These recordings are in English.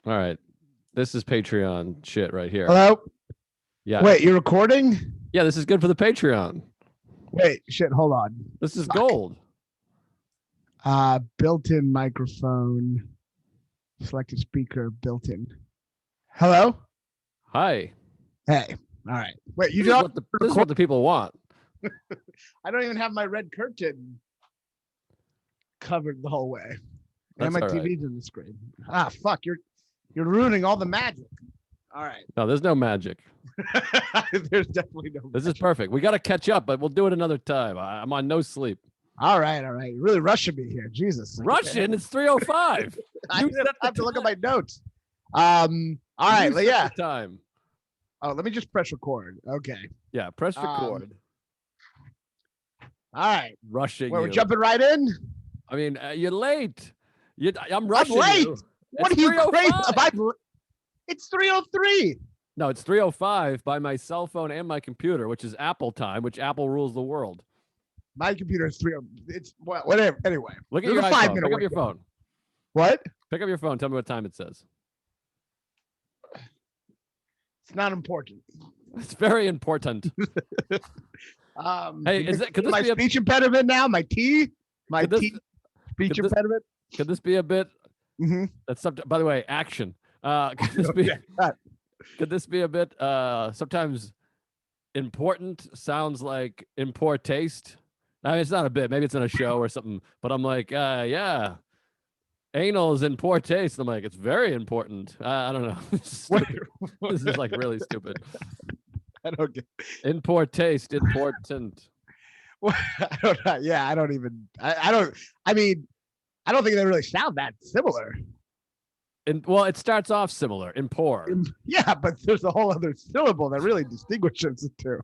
All right. This is Patreon shit right here. Hello? Yeah. Wait, you're recording? Yeah, this is good for the Patreon. Wait, shit, hold on. This is gold. Built-in microphone. Selected speaker, built-in. Hello? Hi. Hey. All right. Wait, you This is, don't this is what the people want. I don't even have my red curtain covered the whole way. That's and my all right. TV's in the screen. Fuck, you're ruining all the magic. All right. No, there's no magic. There's definitely no This magic. is perfect. We got to catch up, but we'll do it another time. I'm on no sleep. All right. You're really rushing me here. Jesus. Russian, it's 3:05. I You didn't set the have to look at time. my notes. All right, You set yeah. the time. Oh, let me just press record. Okay. Yeah, press record. All right. Rushing Well, we're you. jumping right in. I mean, you're late. I'm rushing late. you. What It's are you crazy? 3:05. It's 3:03. No, it's 3:05 by my cell phone and my computer, which is Apple time, which Apple rules the world. My computer is 3:00. It's whatever. Anyway, Look at there's your a iPhone. 5-minute Pick up your window. phone. What? Pick up your phone. Tell me what time it says. It's not important. It's very important. Hey, could this my be a speech impediment now? My T? My Could this- T speech could this- impediment? could this be a bit? Mm-hmm. That's something. By the way, action. Could this be? Could this be a bit? Sometimes important sounds like in poor taste. I mean, it's not a bit. Maybe it's in a show or something. But I'm like, yeah, anal is in poor taste. I'm like, it's very important. I don't know. This is like really stupid. I don't get. In poor taste, important. I don't know. Yeah, I don't even. I don't. I mean, I don't think they really sound that similar. Well, it starts off similar. In poor. Yeah, but there's a whole other syllable that really distinguishes the two.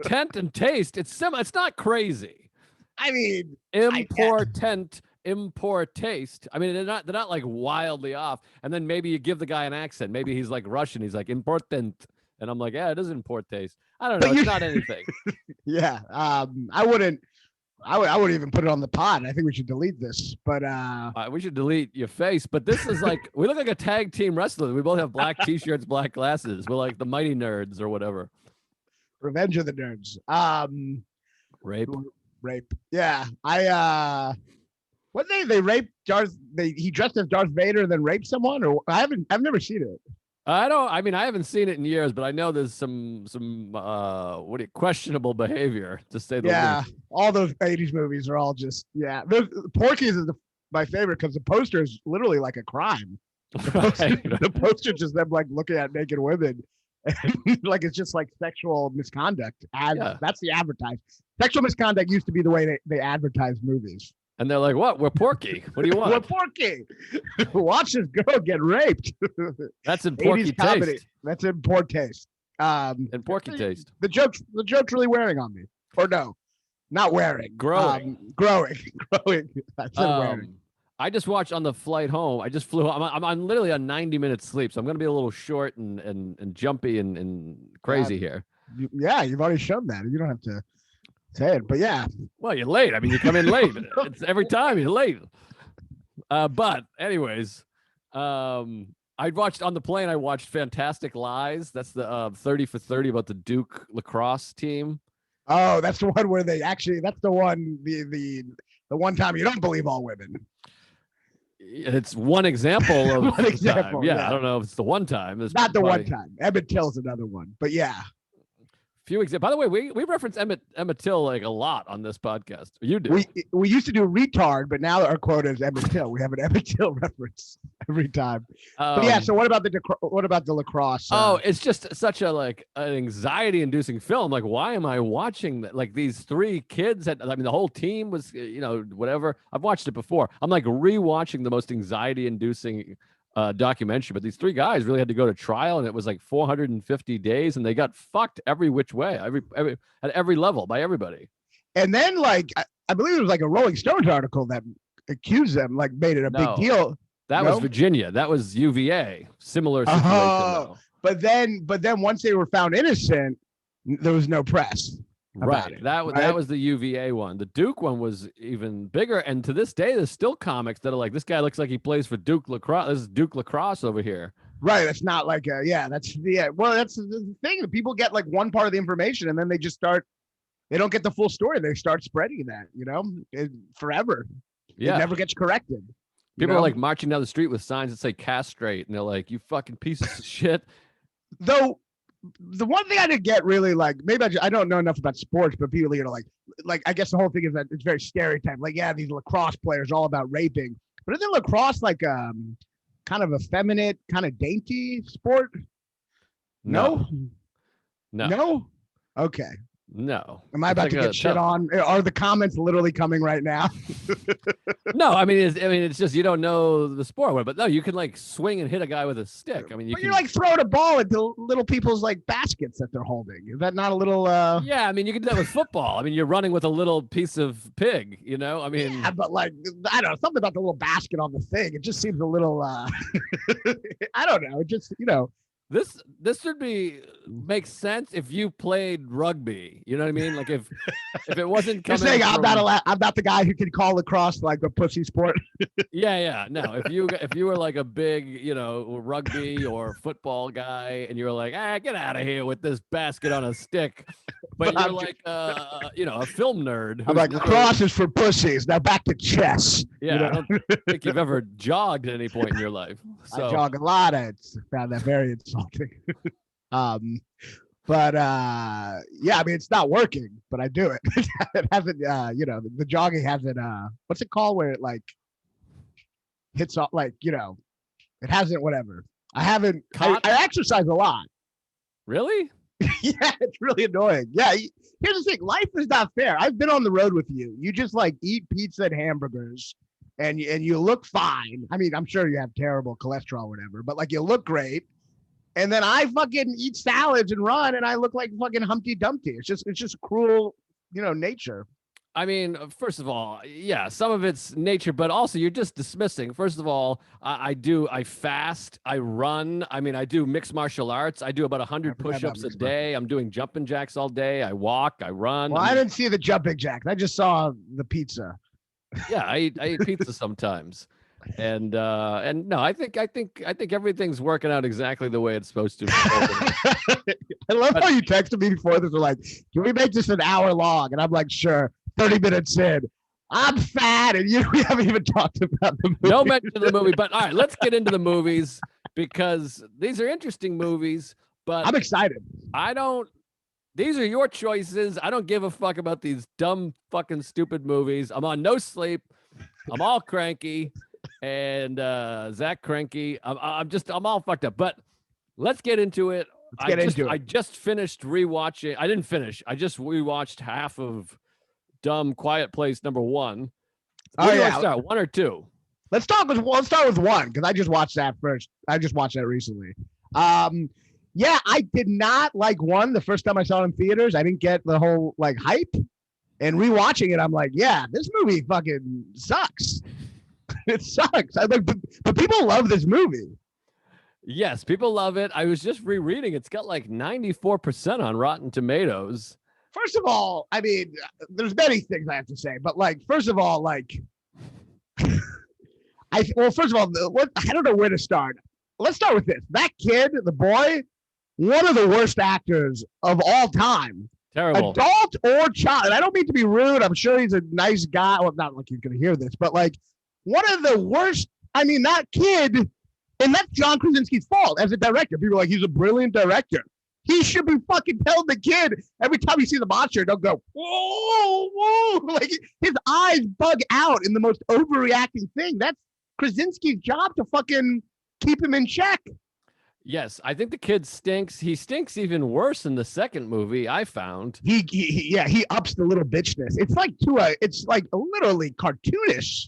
Tent and taste. It's similar. It's not crazy. I mean, Important, impor taste. I mean, they're not like wildly off. And then maybe you give the guy an accent. Maybe he's like Russian. He's like important. And I'm like, yeah, it is in poor taste. I don't know. It's not anything. Yeah. I wouldn't even put it on the pod. I think we should delete this. But We should delete your face. But this is like, we look like a tag team wrestler. We both have black t-shirts, black glasses. We're like the Mighty Nerds or whatever. Revenge of the Nerds. Rape. Yeah. What they raped Darth? He dressed as Darth Vader and then raped someone, or I've never seen it. I mean, I haven't seen it in years, but I know there's some questionable behavior, to say the least. All those 80s movies are all just Porky's is my favorite because the poster is literally like a crime. The poster just them like looking at naked women. And, like it's just like sexual misconduct. That's the advertising. Sexual misconduct used to be the way they advertise movies. And they're like, "What? We're Porky. What do you want? We're Porky. Watch this girl get raped." That's in Porky taste. That's in poor taste. In Porky taste. The joke's really wearing on me. Or no, not wearing. Growing. Growing. I said wearing. I just watched on the flight home. I just flew. I'm literally on 90-minute sleep, so I'm gonna be a little short and jumpy and crazy here. You've already shown that. You don't have to say it, but yeah. Well, you're late. I mean, you come in late. It's every time you're late. But anyways, I watched on the plane. I watched Fantastic Lies. That's the 30 for 30 about the Duke lacrosse team. Oh, that's the one where they actually. That's the one. The one time you don't believe all women. It's one example of one example. Yeah, I don't know if it's the one time. There's not the one time. Emmett Till's another one, but yeah. Few examples. By the way, we reference Emmett Till like a lot on this podcast. You do. We used to do retard, but now our quote is Emmett Till. We have an Emmett Till reference every time. But yeah. So what about the lacrosse? It's just such a an anxiety-inducing film. Like, why am I watching that? Like these three kids. The whole team was whatever. I've watched it before. I'm like rewatching the most anxiety-inducing documentary, but these three guys really had to go to trial, and it was like 450 days, and they got fucked every which way, at every level by everybody. And then, like, I believe it was like a Rolling Stones article that accused them, like, made it a big deal. That was Virginia. That was UVA. Similar situation. Though. But then once they were found innocent, there was no press. about Right. it. That Right? was the UVA one. The Duke one was even bigger. And to this day, there's still comics that are like, this guy looks like he plays for Duke lacrosse. This is Duke lacrosse over here. Right. It's not like well, that's the thing. People get like one part of the information and then they just start. They don't get the full story. They start spreading that, forever. Yeah. It never gets corrected. People are like marching down the street with signs that say castrate, and they're like, "You fucking pieces of shit." Though the one thing I didn't get really like, maybe I don't know enough about sports, but people, like I guess the whole thing is that it's very stereotyped. Like, yeah, these lacrosse players are all about raping, but isn't lacrosse like kind of effeminate, kind of dainty sport? No. Okay. No. Am I about to get shit on? Are the comments literally coming right now? No, I mean, it's just you don't know the sport, but no, you can like swing and hit a guy with a stick. I mean, you're like throwing a ball into little people's like baskets that they're holding. Is that not a little? Yeah, I mean, you can do that with football. I mean, you're running with a little piece of pig. I mean, yeah, but like I don't know, something about the little basket on the thing. It just seems a little. I don't know. It just This should make sense if you played rugby. You know what I mean? Like if it wasn't coming. You're saying I'm not the guy who can call lacrosse like a pussy sport. Yeah. No, if you were like a big, rugby or football guy, and you were like, get out of here with this basket on a stick, but you're like, a film nerd. I'm like, lacrosse is for pussies. Now back to chess. Yeah, I don't think you've ever jogged at any point in your life. So. I jog a lot. I found that very insulting. But yeah, I mean, it's not working, but I do it. It hasn't, the jogging hasn't, what's it called where it like hits off, like, it hasn't, whatever. I haven't, I exercise a lot. Really? Yeah, it's really annoying. Yeah. Here's the thing. Life is not fair. I've been on the road with you. You just like eat pizza and hamburgers and you look fine. I mean, I'm sure you have terrible cholesterol or whatever, but like you look great. And then I fucking eat salads and run and I look like fucking Humpty Dumpty. It's just cruel, nature. I mean, first of all, yeah, some of it's nature, but also you're just dismissing. First of all, I fast, I run. I mean, I do mixed martial arts. I do about 100 push-ups a day. I'm doing jumping jacks all day. I walk, I run. Well, I didn't see the jumping jacks. I just saw the pizza. Yeah, I eat pizza sometimes. And no, I think everything's working out exactly the way it's supposed to. I love how you texted me before this. Were like, can we make this an hour long? And I'm like, sure. 30 minutes in, I'm fat, and we haven't even talked about the movie. No mention of the movie, but all right, let's get into the movies because these are interesting movies. But I'm excited. These are your choices. I don't give a fuck about these dumb, fucking, stupid movies. I'm on no sleep. I'm all cranky. And Zach cranky. I'm all fucked up. But let's get into it. I just finished rewatching. I didn't finish. I just rewatched half of Dumb Quiet Place #1. Where do I start? 1 or 2? Let's start with 1 because I just watched that first. I just watched that recently. Yeah, I did not like 1 the first time I saw it in theaters. I didn't get the whole like hype. And rewatching it, I'm like, yeah, this movie fucking sucks. It sucks. But people love this movie. Yes, people love it. I was just rereading. It's got like 94% on Rotten Tomatoes. First of all, I mean, there's many things I have to say, but like, first of all, like, first of all, I don't know where to start. Let's start with this. That kid, the boy, one of the worst actors of all time. Terrible. Adult or child. And I don't mean to be rude. I'm sure he's a nice guy. Well, not like he's going to hear this, but like one of the worst. I mean, that kid, and that's John Krasinski's fault as a director. People are like, he's a brilliant director. He should be fucking telling the kid every time you see the monster, don't go, whoa, whoa. Like his eyes bug out in the most overreacting thing. That's Krasinski's job to fucking keep him in check. Yes, I think the kid stinks. He stinks even worse in the second movie, I found. He ups the little bitchness. It's like literally cartoonish.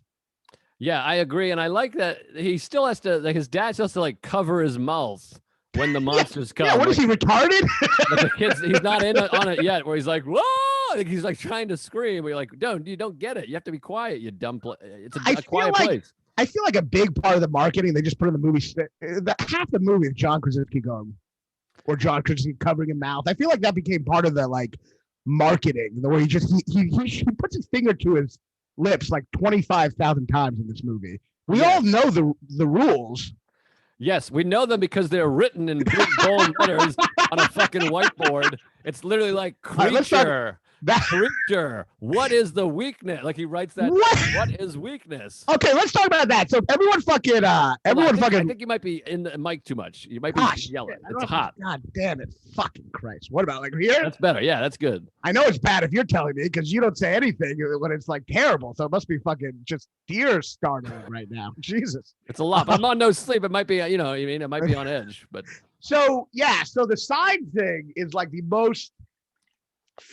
Yeah, I agree. And I like that he still has to, like his dad still has to like cover his mouth when the monsters come. Yeah, what is he, retarded? Like the kid's, he's not on it yet, where he's like, whoa! Like he's like trying to scream. You're like, you don't get it. You have to be quiet, you dumb It's a quiet place. I feel like a big part of the marketing they just put in the movie, half the movie is John Krasinski going, or John Krasinski covering his mouth. I feel like that became part of the like marketing, the way he puts his finger to his lips like 25,000 times in this movie. We all know the rules. Yes, we know them because they're written in big bold letters on a fucking whiteboard. It's literally like creature. Creature, what is the weakness? Like he writes that. What is weakness? Okay, let's talk about that. So everyone fucking, I think you might be in the mic too much. You might be yelling. It's hot. God damn it, fucking Christ! What about like here? That's better. Yeah, that's good. I know it's bad if you're telling me because you don't say anything when it's like terrible. So it must be fucking just deer starting right now. Jesus, it's a lot. But I'm on no sleep. It might be, you know, I mean, it might be on edge. But so the side thing is like the most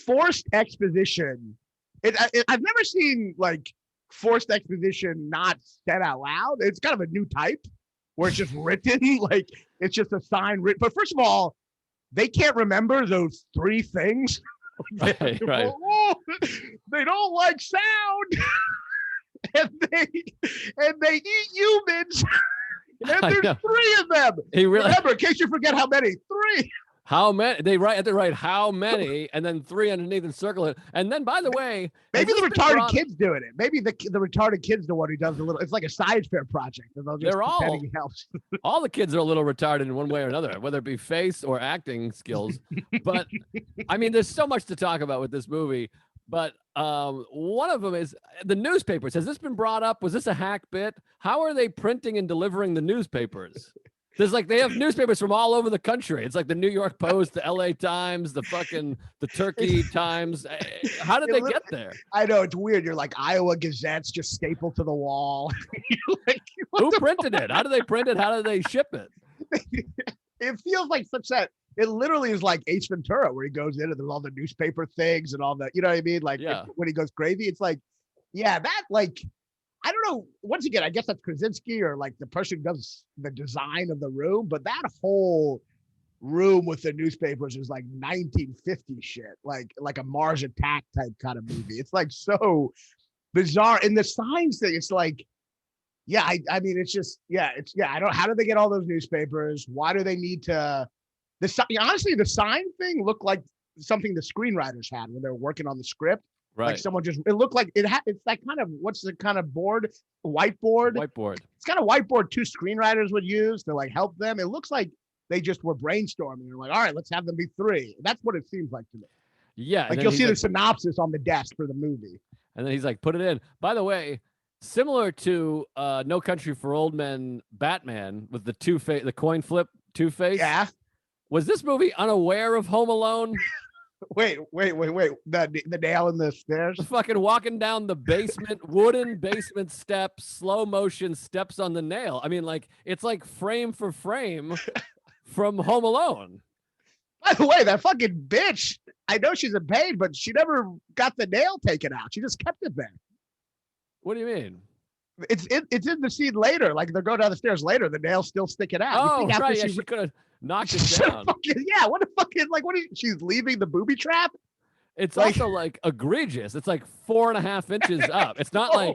forced exposition. I've never seen like forced exposition not said out loud. It's kind of a new type where it's just written, like it's just a sign written. But first of all, they can't remember those three things. Right. Oh, they don't like sound, and they eat humans, and there's three of them. Remember, in case you forget how many, three. How many? They write how many, and then three underneath and circle it. And then, by the way, maybe the retarded kid's doing it. Maybe the retarded kid's the one who does a little. It's like a science fair project. They're all the kids are a little retarded in one way or another, whether it be face or acting skills. But I mean, there's so much to talk about with this movie. But one of them is the newspapers. Has this been brought up? Was this a hack bit? How are they printing and delivering the newspapers? There's like, they have newspapers from all over the country. It's like the New York Post, the LA Times, the Turkey Times. How did they get there? I know, it's weird. You're like Iowa Gazette's just stapled to the wall. Like, who printed it? How do they print it? How do they ship it? It feels like it literally is like Ace Ventura, where he goes in and there's all the newspaper things and all that. You know what I mean? Like when he goes crazy, it's like, yeah, that like, I don't know. Once again, I guess that's Krasinski or like the person who does the design of the room, but that whole room with the newspapers is like 1950 shit, like a Mars Attack type kind of movie. It's like so bizarre. And the signs thing, it's like, yeah, I mean, it's just, how do they get all those newspapers? Why do they need to? Honestly, the sign thing looked like something the screenwriters had when they were working on the script. Right. Like someone it looked like it's like kind of, what's the kind of board? Whiteboard. It's kind of whiteboard two screenwriters would use to like help them. It looks like they just were brainstorming. They're like, all right, let's have them be three. That's what it seems like to me. Yeah. Like you'll see the synopsis on the desk for the movie. And then he's like, put it in. By the way, similar to No Country for Old Men Batman with the coin flip Two-Face. Yeah. Was this movie unaware of Home Alone? Wait. The nail in the stairs? Fucking walking down the wooden basement steps, slow motion steps on the nail. I mean, like, it's like frame for frame from Home Alone. By the way, that fucking bitch, I know she's in pain, but she never got the nail taken out. She just kept it there. What do you mean? It's in the scene later. Like they're going down the stairs later, the nail's still sticking out. Oh, right. Yeah, she could have knocked it down. Yeah, what a fucking, like, she's leaving the booby trap? It's like, also like egregious. It's like 4.5 inches up. It's not like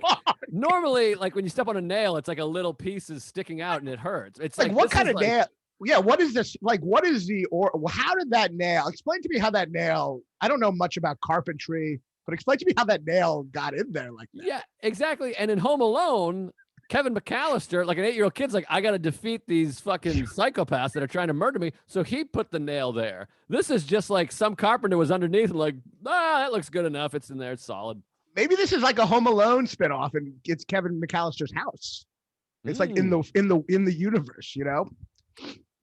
normally, like when you step on a nail, it's like a little piece is sticking out and it hurts. It's like what kind of nail? Yeah, what is this? Like, what is how did that nail? Explain to me how that nail, I don't know much about carpentry, but explain to me how that nail got in there like that. Yeah, exactly. And in Home Alone, Kevin McAllister, like an 8-year-old kid's like, I got to defeat these fucking psychopaths that are trying to murder me. So he put the nail there. This is just like some carpenter was underneath and like, that looks good enough. It's in there. It's solid. Maybe this is like a Home Alone spinoff and it's Kevin McAllister's house. It's like in the universe, you know?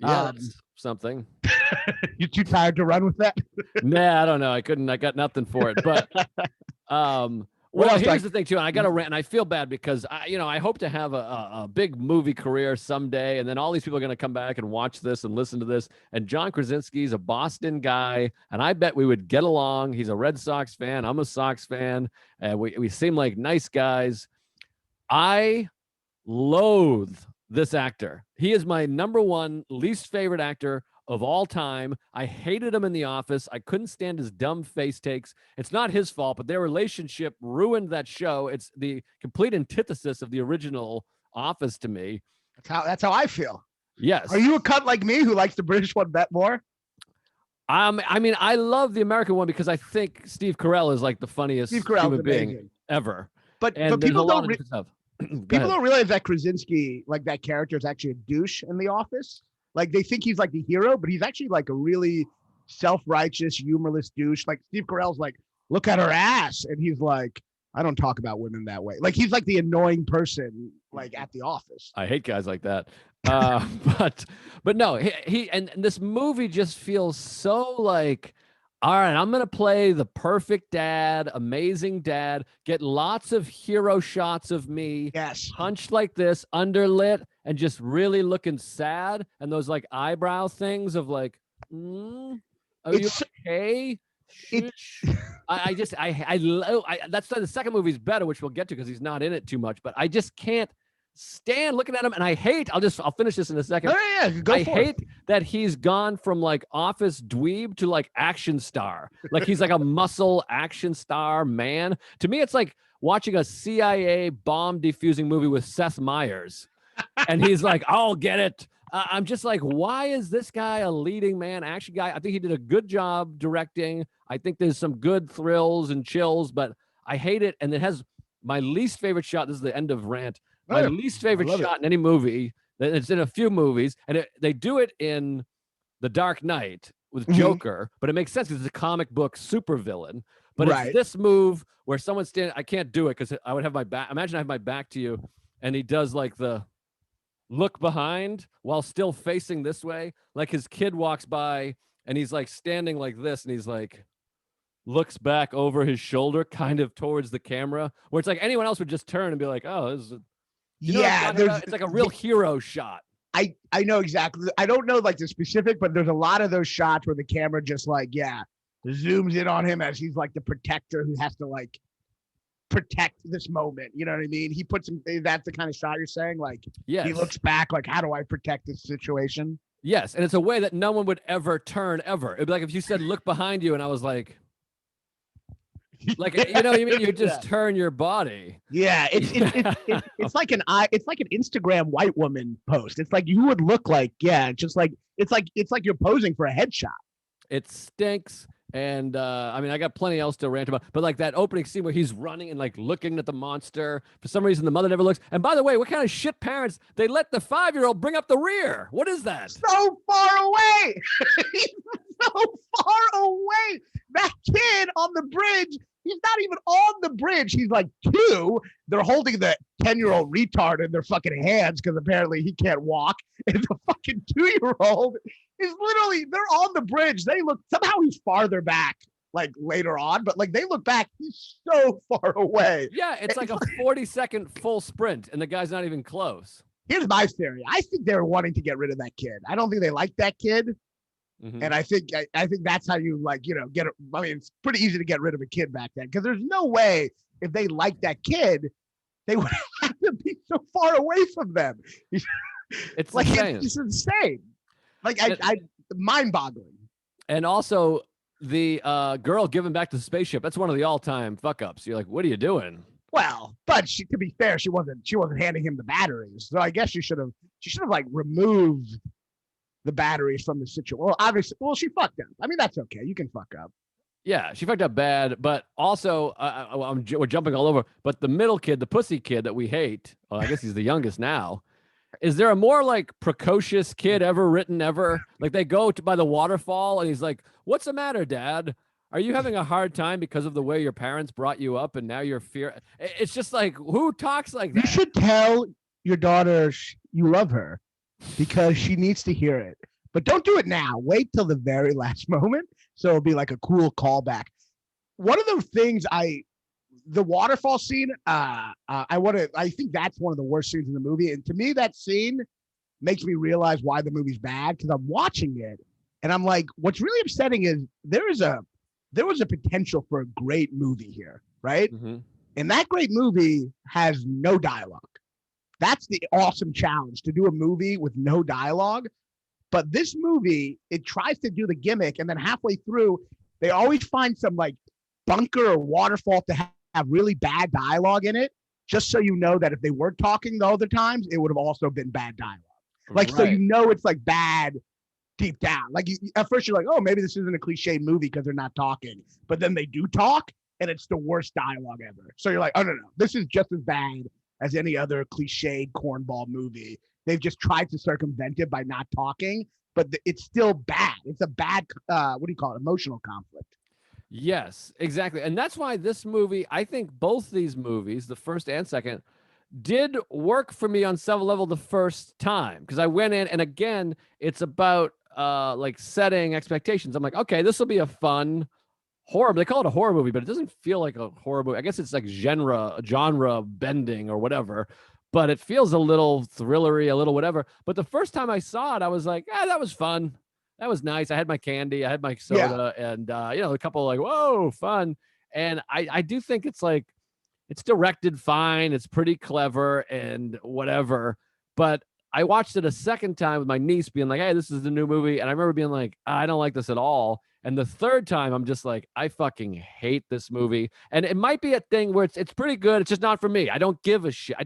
Yeah, something. You too tired to run with that? Nah, I don't know. I couldn't. I got nothing for it. But well, here's the thing too, and I got to rant, and I feel bad because I hope to have a big movie career someday, and then all these people are going to come back and watch this and listen to this. And John Krasinski's a Boston guy, and I bet we would get along. He's a Red Sox fan. I'm a Sox fan, and we seem like nice guys. I loathe this actor. He is my number one least favorite actor of all time. I hated him in The Office. I couldn't stand his dumb face takes. It's not his fault, but their relationship ruined that show. It's the complete antithesis of the original Office to me. That's how I feel. Yes. Are you a cunt like me who likes the British one bet more? I mean, I love the American one because I think Steve Carell is like the Steve funniest Carell's human being amazing. ever. But And there's a people lot don't of different stuff. Go people ahead. don't realize that Krasinski, like that character, is actually a douche in The Office. Like they think he's like the hero, but he's actually like a really self-righteous, humorless douche. Like Steve Carell's like, look at her ass, and he's like, I don't talk about women that way. Like he's like the annoying person, like at The Office. I hate guys like that. But no, he and this movie just feels so like, all right, I'm gonna play the perfect dad, amazing dad, get lots of hero shots of me, Yes, hunched like this, underlit, and just really looking sad, and those like eyebrow things of like, are you it's okay? it. Shh. I that's why the second movie's better, which we'll get to because he's not in it too much. But I just can't stand looking at him, and I hate. I'll finish this in a second. Oh yeah, go I for hate it. that he's gone from like office dweeb to like action star. Like he's like a muscle action star man. To me, it's like watching a CIA bomb defusing movie with Seth Meyers, and he's like, "I'll get it." I'm just like, why is this guy a leading man action guy? I think he did a good job directing. I think there's some good thrills and chills, but I hate it. And it has my least favorite shot. This is the end of rant. My least favorite shot in any movie. It's in a few movies, and they do it in The Dark Knight with Joker, but it makes sense because it's a comic book supervillain. But it's this move where someone's standing. I can't do it because I would have my back. Imagine I have my back to you, and he does like the look behind while still facing this way. Like his kid walks by and he's like standing like this, and he's like looks back over his shoulder, kind of towards the camera, where it's like anyone else would just turn and be like, "Oh, this is a, you know what I'm talking about? It's like a real hero shot." I know exactly. I don't know like the specific, but there's a lot of those shots where the camera just like zooms in on him as he's like the protector who has to like protect this moment. You know what I mean? He puts him. That's the kind of shot you're saying. Like, yes, he looks back. Like, how do I protect this situation? Yes, and it's a way that no one would ever turn ever. It'd be like if you said, "Look behind you," and I was like, you know, what you mean you just turn your body. Yeah, it's like an Instagram white woman post. It's like you would look like just like it's like you're posing for a headshot. It stinks. And I mean, I got plenty else to rant about, but like that opening scene where he's running and like looking at the monster. For some reason, the mother never looks. And by the way, what kind of shit parents? They let the 5-year-old bring up the rear. What is that? So far away. He's so far away. That kid on the bridge. He's not even on the bridge. He's like 2. They're holding the 10-year-old retard in their fucking hands because apparently he can't walk. And the fucking 2-year-old is literally, they're on the bridge. They look, somehow he's farther back, like later on, but like they look back, he's so far away. Yeah, it's like a 40-second full sprint, and the guy's not even close. Here's my theory. I think they were wanting to get rid of that kid. I don't think they like that kid. Mm-hmm. And I think that's how you like, you know, get it. I mean, it's pretty easy to get rid of a kid back then because there's no way if they liked that kid, they would have to be so far away from them. It's like insane. It's insane. Like I mind-boggling. And also the girl giving back to the spaceship. That's one of the all-time fuck-ups. You're like, what are you doing? Well, but to be fair, she wasn't handing him the batteries. So I guess she should have like removed the batteries from the situation. Well, obviously, she fucked up. I mean, that's okay. You can fuck up. Yeah, she fucked up bad, but also we're jumping all over. But the middle kid, the pussy kid that we hate, well, I guess he's the youngest now. Is there a more like precocious kid ever written ever? Like they go by the waterfall and he's like, "What's the matter, Dad? Are you having a hard time because of the way your parents brought you up and now you're fear?" It's just like, who talks like that? You should tell your daughter you love her because she needs to hear it. But don't do it now. Wait till the very last moment. So it'll be like a cool callback. One of the things the waterfall scene, I think that's one of the worst scenes in the movie. And to me, that scene makes me realize why the movie's bad because I'm watching it and I'm like, what's really upsetting is there was a potential for a great movie here, right? Mm-hmm. And that great movie has no dialogue. That's the awesome challenge, to do a movie with no dialogue. But this movie, it tries to do the gimmick, and then halfway through, they always find some like bunker or waterfall to have really bad dialogue in it, just so you know that if they were talking the other times, it would have also been bad dialogue. Like, right. So you know it's like bad deep down. Like at first you're like, oh, maybe this isn't a cliche movie because they're not talking, but then they do talk, and it's the worst dialogue ever. So you're like, oh no, this is just as bad as any other cliched cornball movie. They've just tried to circumvent it by not talking, but it's still bad. It's a bad, what do you call it? Emotional conflict. Yes, exactly. And that's why this movie, I think both these movies, the first and second, did work for me on several level the first time. Because I went in, and again, it's about like setting expectations. I'm like, okay, this will be a fun horror. They call it a horror movie, but it doesn't feel like a horror movie. I guess it's like genre bending or whatever. But it feels a little thrillery, a little whatever. But the first time I saw it, I was like, that was fun. That was nice. I had my candy, I had my soda, and a couple like, whoa, fun. And I do think it's like, it's directed fine, it's pretty clever and whatever. But I watched it a second time with my niece being like, hey, this is the new movie. And I remember being like, I don't like this at all. And the third time, I'm just like, I fucking hate this movie. And it might be a thing where it's pretty good. It's just not for me. I don't give a shit.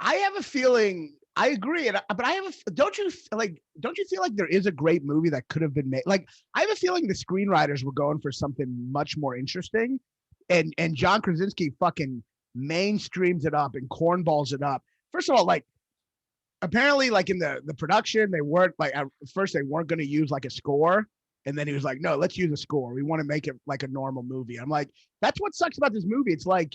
I have a feeling. I agree, but I have don't you feel like there is a great movie that could have been made? Like, I have a feeling the screenwriters were going for something much more interesting, and John Krasinski fucking mainstreams it up and cornballs it up. First of all, like, apparently, like in the production, they weren't like at first they weren't going to use like a score, and then he was like, no, let's use a score. We want to make it like a normal movie. I'm like, that's what sucks about this movie. It's like,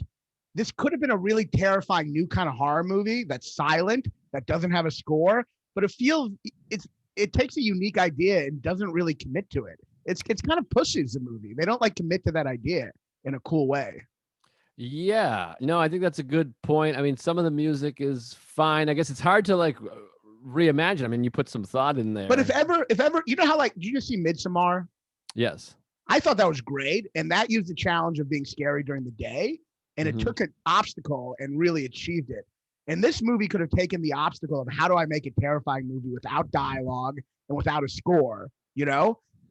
this could have been a really terrifying new kind of horror movie that's silent, that doesn't have a score, but it takes a unique idea and doesn't really commit to it. It's kind of pushes the movie. They don't like commit to that idea in a cool way. Yeah, no, I think that's a good point. I mean, some of the music is fine. I guess it's hard to like reimagine. I mean, you put some thought in there. But if ever, you know how, like, did you just see Midsommar? Yes. I thought that was great, and that used the challenge of being scary during the day. And it took an obstacle and really achieved it. And this movie could have taken the obstacle of how do I make a terrifying movie without dialogue and without a score,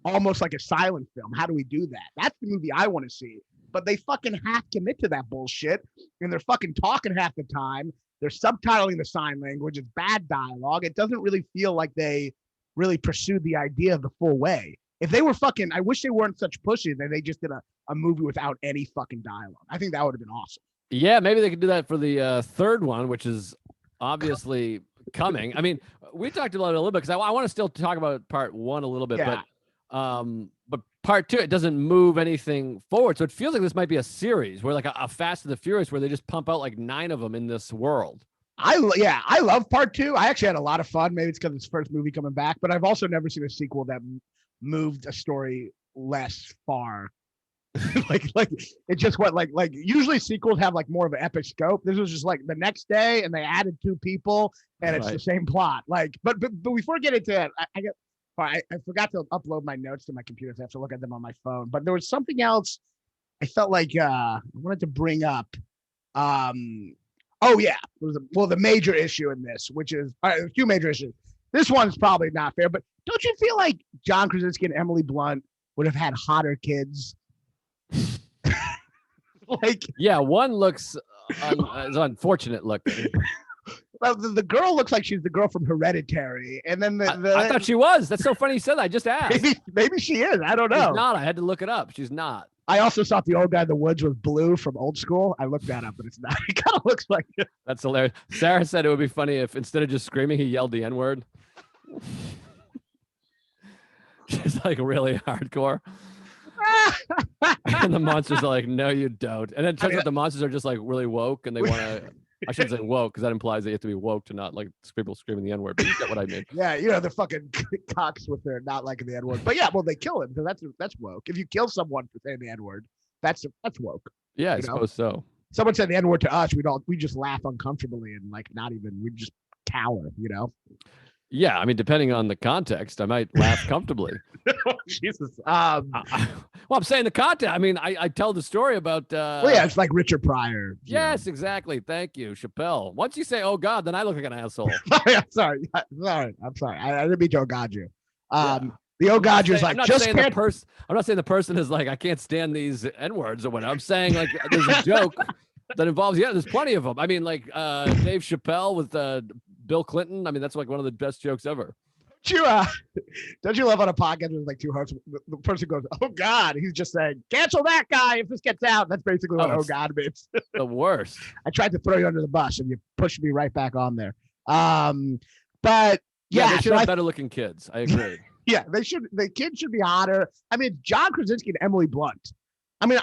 almost like a silent film. How do we do that? That's the movie I want to see. But they fucking half commit to that bullshit, and they're fucking talking half the time. They're subtitling the sign language. It's bad dialogue. It doesn't really feel like they really pursued the idea of the full way. If they were fucking, I wish they weren't such pushes and they just did a movie without any fucking dialogue. I think that would have been awesome. Yeah, maybe they could do that for the third one, which is obviously coming. I mean, we talked about it a little bit because I want to still talk about part one a little bit, but part two, it doesn't move anything forward. So it feels like this might be a series where like a Fast and the Furious where they just pump out like 9 of them in this world. I love part two. I actually had a lot of fun. Maybe it's because it's the first movie coming back, but I've also never seen a sequel that moved a story less far. like it just went like usually sequels have like more of an epic scope. This was just like the next day and they added 2 people and it's the same plot. Like, but before we get into that, I forgot to upload my notes to my computer, so I have to look at them on my phone. But there was something else I felt like I wanted to bring up. Oh yeah, the major issue in this, which is a few major issues. This one's probably not fair, but don't you feel like John Krasinski and Emily Blunt would have had hotter kids? Like, yeah, one looks is unfortunate looking. Well, the girl looks like she's the girl from Hereditary, and then I thought she was. That's so funny you said that. I just asked. Maybe she is. I don't know. She's not. I had to look it up. She's not. I also thought the old guy in the woods was Blue from Old School. I looked that up, but it's not. He kind of looks like it. That's hilarious. Sarah said it would be funny if instead of just screaming, he yelled the N-word. She's like really hardcore. And the monsters are like, no, you don't. And then it turns out the monsters are just like really woke and they want to. I shouldn't say woke because that implies that you have to be woke to not like people screaming the N-word. But you get what I mean. Yeah, they're fucking cocks with their not liking the N-word. But yeah, well, they kill him because that's woke. If you kill someone for saying the N-word, that's woke. Yeah, I suppose so. Someone said the N-word to us, we just laugh uncomfortably and like not even, we just cower, Yeah, I mean, depending on the context, I might laugh comfortably. Jesus. Well, I'm saying the context. I mean, I tell the story about. It's like Richard Pryor. Yes, exactly. Thank you, Chappelle. Once you say, "Oh God," then I look like an asshole. I'm sorry. I'm sorry. I didn't mean to "Oh God" you. The "Oh God" you's like just can't. I'm not saying the person is like I can't stand these N-words or whatever. I'm saying like there's a joke that involves. Yeah, there's plenty of them. I mean, like Dave Chappelle with Bill Clinton. I mean, that's like one of the best jokes ever. you don't you love on a podcast with like two hosts? The person goes, "Oh God," he's just saying, "Cancel that guy if this gets out." That's basically what "Oh God" means. The worst. I tried to throw you under the bus, and you pushed me right back on there. But they should have better looking kids. I agree. Yeah, they should. The kids should be hotter. I mean, John Krasinski and Emily Blunt. I mean,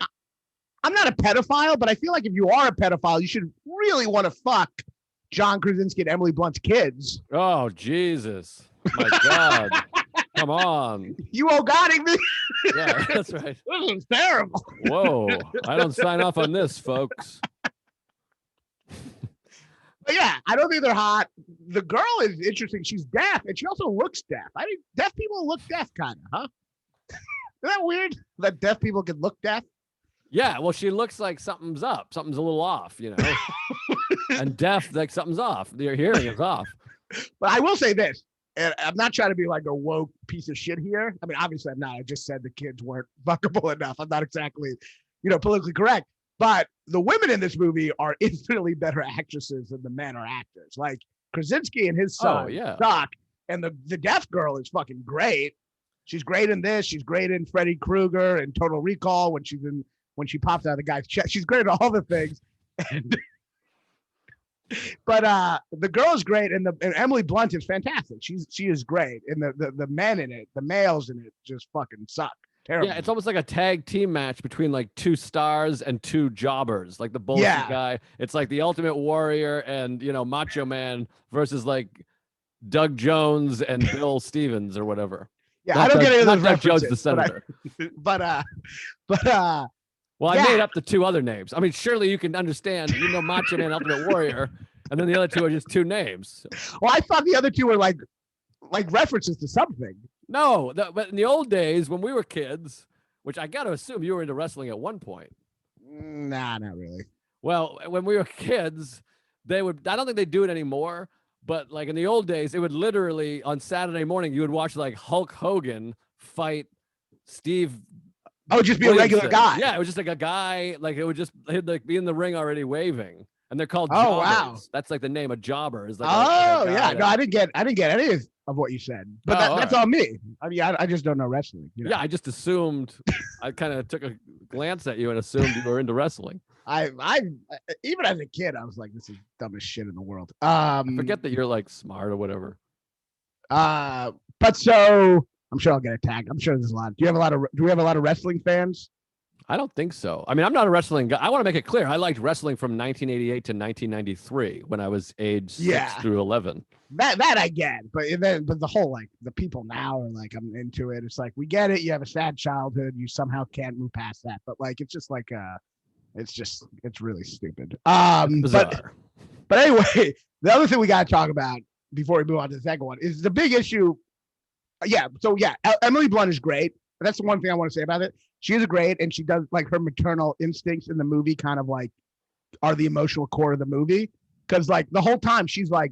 I'm not a pedophile, but I feel like if you are a pedophile, you should really want to fuck John Krasinski and Emily Blunt's kids. Oh, Jesus. My God. Come on. You God-ing me? Yeah, that's right. This is terrible. Whoa. I don't sign off on this, folks. But yeah, I don't think they're hot. The girl is interesting. She's deaf, and she also looks deaf. I mean, deaf people look deaf, kind of, huh? Isn't that weird that deaf people can look deaf? Yeah, well, she looks like something's up. Something's a little off, you know. And deaf, like something's off. Your hearing is off. But I will say this, and I'm not trying to be like a woke piece of shit here. I mean, obviously I'm not. I just said the kids weren't fuckable enough. I'm not exactly, politically correct. But the women in this movie are infinitely better actresses than the men are actors. Like Krasinski and his son suck, and the deaf girl is fucking great. She's great in this. She's great in Freddy Krueger and Total Recall when she pops out of the guy's chest. She's great at all the things. But the girl is great, and Emily Blunt is fantastic. She is great, and the men in it, the males in it, just fucking suck. Terrible. Yeah, it's almost like a tag team match between like two stars and two jobbers, like the bullshit guy. It's like the Ultimate Warrior and Macho Man versus like Doug Jones and Bill Stevens or whatever. Yeah, I don't get any of those references. Doug Jones, the senator. Well, I made up the two other names. I mean, surely you can understand, Macho Man, Ultimate Warrior, and then the other two are just two names. Well, I thought the other two were like references to something. No, but in the old days when we were kids, which I got to assume you were into wrestling at one point. Nah, not really. Well, when we were kids, I don't think they do it anymore, but like in the old days, it would literally on Saturday morning, you would watch like Hulk Hogan fight Steve. Oh, just be a regular guy. Yeah, it was just like a guy, like he'd like be in the ring already waving. And they're called jobbers. Oh, wow. That's like the name of jobber. Is like yeah. No, I didn't get any of what you said. But that's on me. I mean, I just don't know wrestling. Yeah, I just assumed. I kind of took a glance at you and assumed you were into wrestling. I even as a kid, I was like, this is the dumbest shit in the world. I forget that you're like smart or whatever. But so I'm sure I'll get attacked. I'm sure there's a lot. Do we have a lot of wrestling fans? I don't think so. I mean, I'm not a wrestling guy. I want to make it clear. I liked wrestling from 1988 to 1993 when I was age 6 through 11. That I get, but the whole like the people now are like, I'm into it. It's like, we get it. You have a sad childhood. You somehow can't move past that. But like, it's just like it's really stupid. But anyway, the other thing we got to talk about before we move on to the second one is the big issue. Yeah. So yeah, Emily Blunt is great. But that's the one thing I want to say about it. She is great, and she does like her maternal instincts in the movie kind of like are the emotional core of the movie. Because like the whole time she's like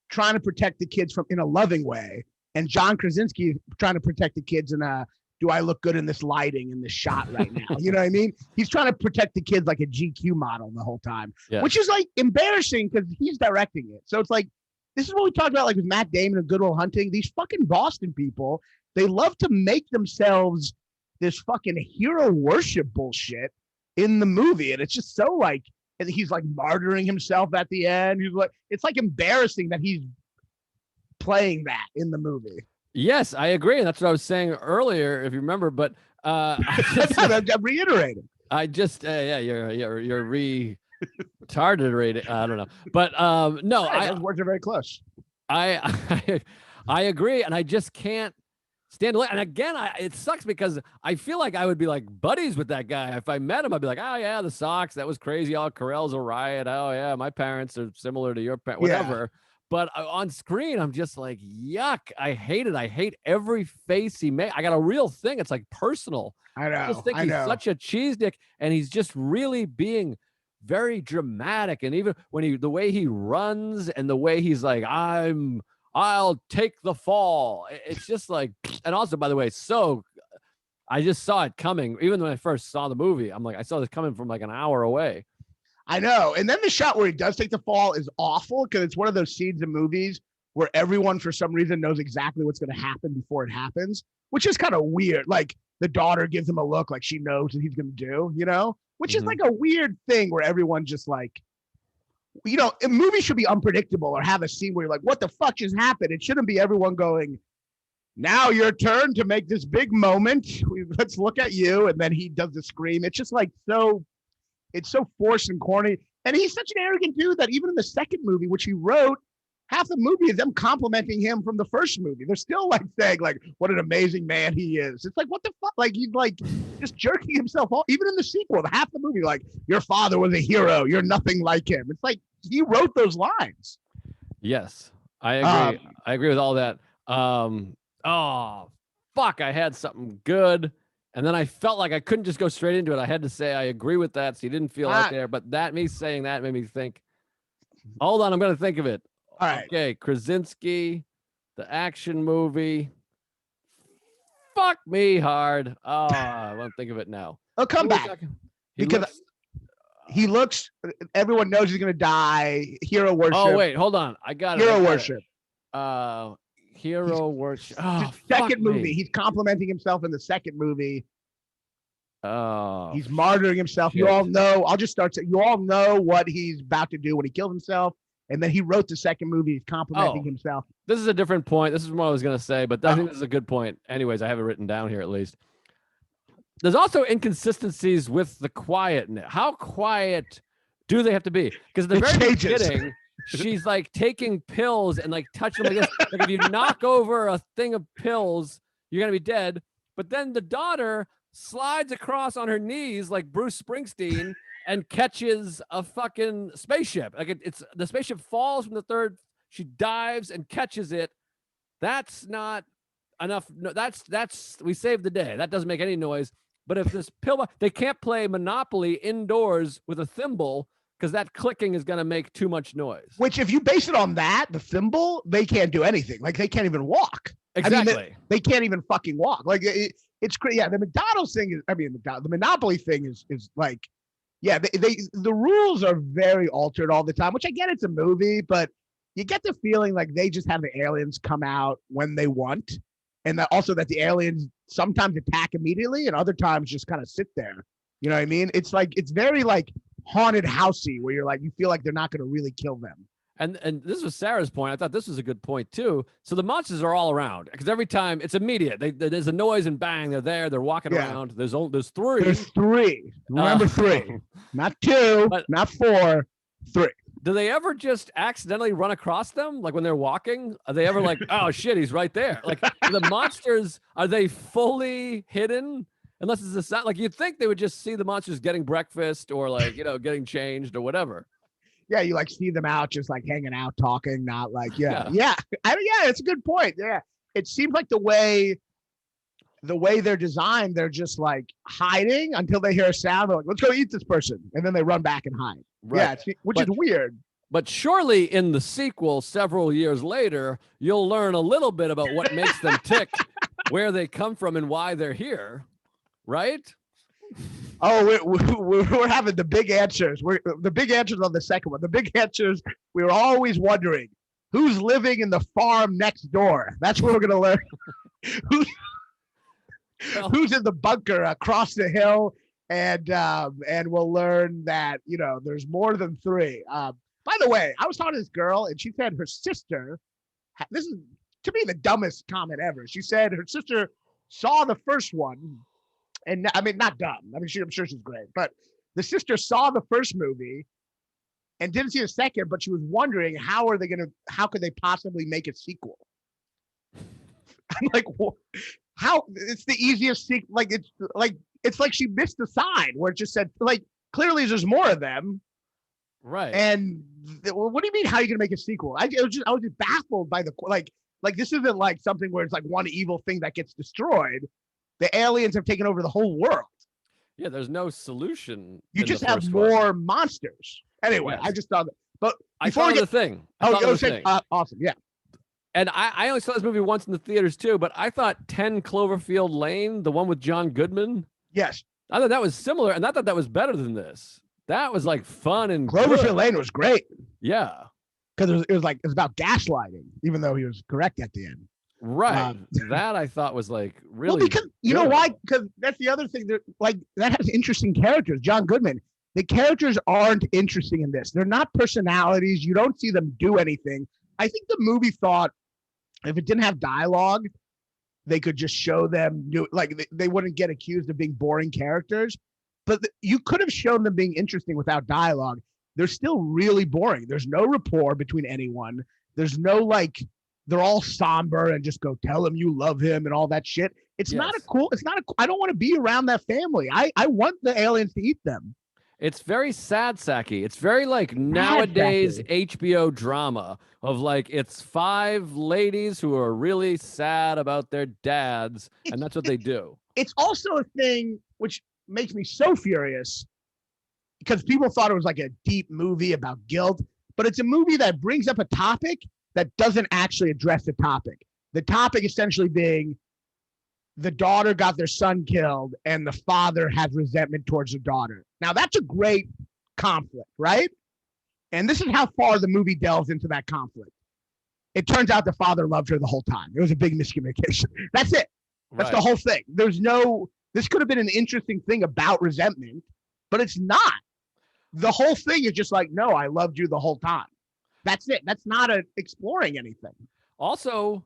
trying to protect the kids in a loving way. And John Krasinski is trying to protect the kids in a, do I look good in this lighting in this shot right now? You know what I mean? He's trying to protect the kids like a GQ model the whole time, which is like embarrassing because he's directing it. So it's like, this is what we talked about like with Matt Damon and Good Will Hunting. These fucking Boston people, they love to make themselves this fucking hero worship bullshit in the movie. And it's just so like, and he's like martyring himself at the end. He's like, it's like embarrassing that he's playing that in the movie. Yes, I agree. And that's what I was saying earlier, if you remember, but I'm reiterating. I just, you're retarded rating. I don't know, but no, those words are very close. I agree. And I just can't stand alone. And again, it sucks because I feel like I would be like buddies with that guy. If I met him, I'd be like, oh yeah, the Sox, that was crazy. Oh, Carell's a riot. Oh yeah, my parents are similar to your parents, whatever. But on screen, I'm just like, yuck. I hate it. I hate every face he made. I got a real thing. It's like personal. I know. I just think he's such a cheese dick, and he's just really being very dramatic. And even when the way he runs and the way he's like, I'll take the fall. It's just like, and also, by the way, so I just saw it coming. Even when I first saw the movie, I'm like, I saw this coming from like an hour away. I know. And then the shot where he does take the fall is awful because it's one of those scenes in movies where everyone for some reason knows exactly what's going to happen before it happens, which is kind of weird. Like the daughter gives him a look like she knows what he's going to do, which is like a weird thing where everyone just like, a movie should be unpredictable or have a scene where you're like, what the fuck just happened? It shouldn't be everyone going, now your turn to make this big moment. Let's look at you. And then he does the scream. It's just like it's so forced and corny. And he's such an arrogant dude that even in the second movie, which he wrote, half the movie is them complimenting him from the first movie. They're still like saying like, what an amazing man he is. It's like, what the fuck? Like he's like just jerking himself off. Even in the sequel, half the movie, like your father was a hero. You're nothing like him. It's like he wrote those lines. Yes, I agree. I agree with all that. Oh, fuck. I had something good. And then I felt like I couldn't just go straight into it. I had to say, I agree with that. So you didn't feel out there, but me saying that made me think, hold on. I'm going to think of it. All right. Okay. Krasinski, the action movie. Fuck me hard. Oh, I won't think of it now. I'll come back because he looks, everyone knows he's going to die. Hero worship. Oh, wait, hold on. I got it. Hero worship. Hero worship. Oh, second movie. He's complimenting himself in the second movie. Oh, he's martyring himself. Shit. You all know. I'll just start. You all know what he's about to do when he kills himself. And then he wrote the second movie. He's complimenting himself. This is a different point. This is what I was going to say, but I think this is a good point. Anyways, I have it written down here at least. There's also inconsistencies with the quietness. How quiet do they have to be? Because at the very beginning, she's like taking pills and like touching them like this. Like if you knock over a thing of pills, you're going to be dead. But then the daughter slides across on her knees like Bruce Springsteen and catches a fucking spaceship. Like it's the spaceship falls from the third. She dives and catches it. That's not enough. No, that's we saved the day. That doesn't make any noise. But if this pill, they can't play Monopoly indoors with a thimble because that clicking is going to make too much noise. Which, if you base it on that, the thimble, they can't do anything. Like they can't even walk. Exactly. I mean, they can't even fucking walk. Like it's crazy. Yeah, the McDonald's thing is. I mean, the Monopoly thing is like. Yeah, the rules are very altered all the time, which I get it's a movie, but you get the feeling like they just have the aliens come out when they want. And that also that the aliens sometimes attack immediately and other times just kind of sit there. You know what I mean? It's like, it's very like haunted housey where you're like, you feel like they're not going to really kill them. And this was Sarah's point. I thought this was a good point too. So the monsters are all around because every time it's immediate. There's a noise and bang, they're there. They're walking around. There's three. There's three. Remember three, not two, not four, three. Do they ever just accidentally run across them? Like when they're walking, are they ever like, oh shit, he's right there? Like the monsters, are they fully hidden? Unless it's a sound, like you'd think they would just see the monsters getting breakfast or like, getting changed or whatever. Yeah, you like see them out, just like hanging out, talking, not like, yeah. It's a good point. Yeah, it seems like the way they're designed, they're just like hiding until they hear a sound. They're like, let's go eat this person, and then they run back and hide. Right. Yeah, which is weird. But surely in the sequel, several years later, you'll learn a little bit about what makes them tick, where they come from, and why they're here, right? Oh, we're having the big answers. The big answers on the second one. The big answers, we were always wondering who's living in the farm next door. That's what we're going to learn. Who's in the bunker across the hill, and we'll learn that there's more than three. By the way, I was talking to this girl, and she said her sister. This is to me the dumbest comment ever. She said her sister saw the first one. And I mean, not dumb. I mean, I'm sure she's great. But the sister saw the first movie and didn't see the second, but she was wondering how could they possibly make a sequel? I'm like, how? It's the easiest sequel. Like it's like she missed the sign where it just said like clearly there's more of them, right? And what do you mean? How are you gonna make a sequel? I was just baffled by the like this isn't like something where it's like one evil thing that gets destroyed. The aliens have taken over the whole world. Yeah, there's no solution. You just have more monsters. Anyway, yes. I just thought that. But I thought the thing. Awesome. Yeah. And I only saw this movie once in the theaters too, but I thought 10 Cloverfield Lane, the one with John Goodman. Yes. I thought that was similar, and I thought that was better than this. That was like fun and Cloverfield Lane was great. Yeah. because it was about gaslighting, even though he was correct at the end. Right. That I thought was like really. Well, because you know why? Because that's the other thing. That like that has interesting characters. John Goodman. The characters aren't interesting in this. They're not personalities. You don't see them do anything. I think the movie thought if it didn't have dialogue, they could just show them do like they wouldn't get accused of being boring characters. But you could have shown them being interesting without dialogue. They're still really boring. There's no rapport between anyone. There's no like. They're all somber and just go tell him you love him and all that shit. It's not a cool. It's not a. I don't want to be around that family. I want the aliens to eat them. It's very sad sacky. It's very like nowadays HBO drama of like it's 5 ladies who are really sad about their dads, and that's what they do. It's also a thing which makes me so furious because people thought it was like a deep movie about guilt, but it's a movie that brings up a topic that doesn't actually address the topic. The topic essentially being the daughter got their son killed and the father has resentment towards the daughter. Now that's a great conflict, right? And this is how far the movie delves into that conflict. It turns out the father loved her the whole time. It was a big miscommunication. That's it. That's the whole thing. This could have been an interesting thing about resentment, but it's not. The whole thing is just like, no, I loved you the whole time. That's it. That's not exploring anything. Also,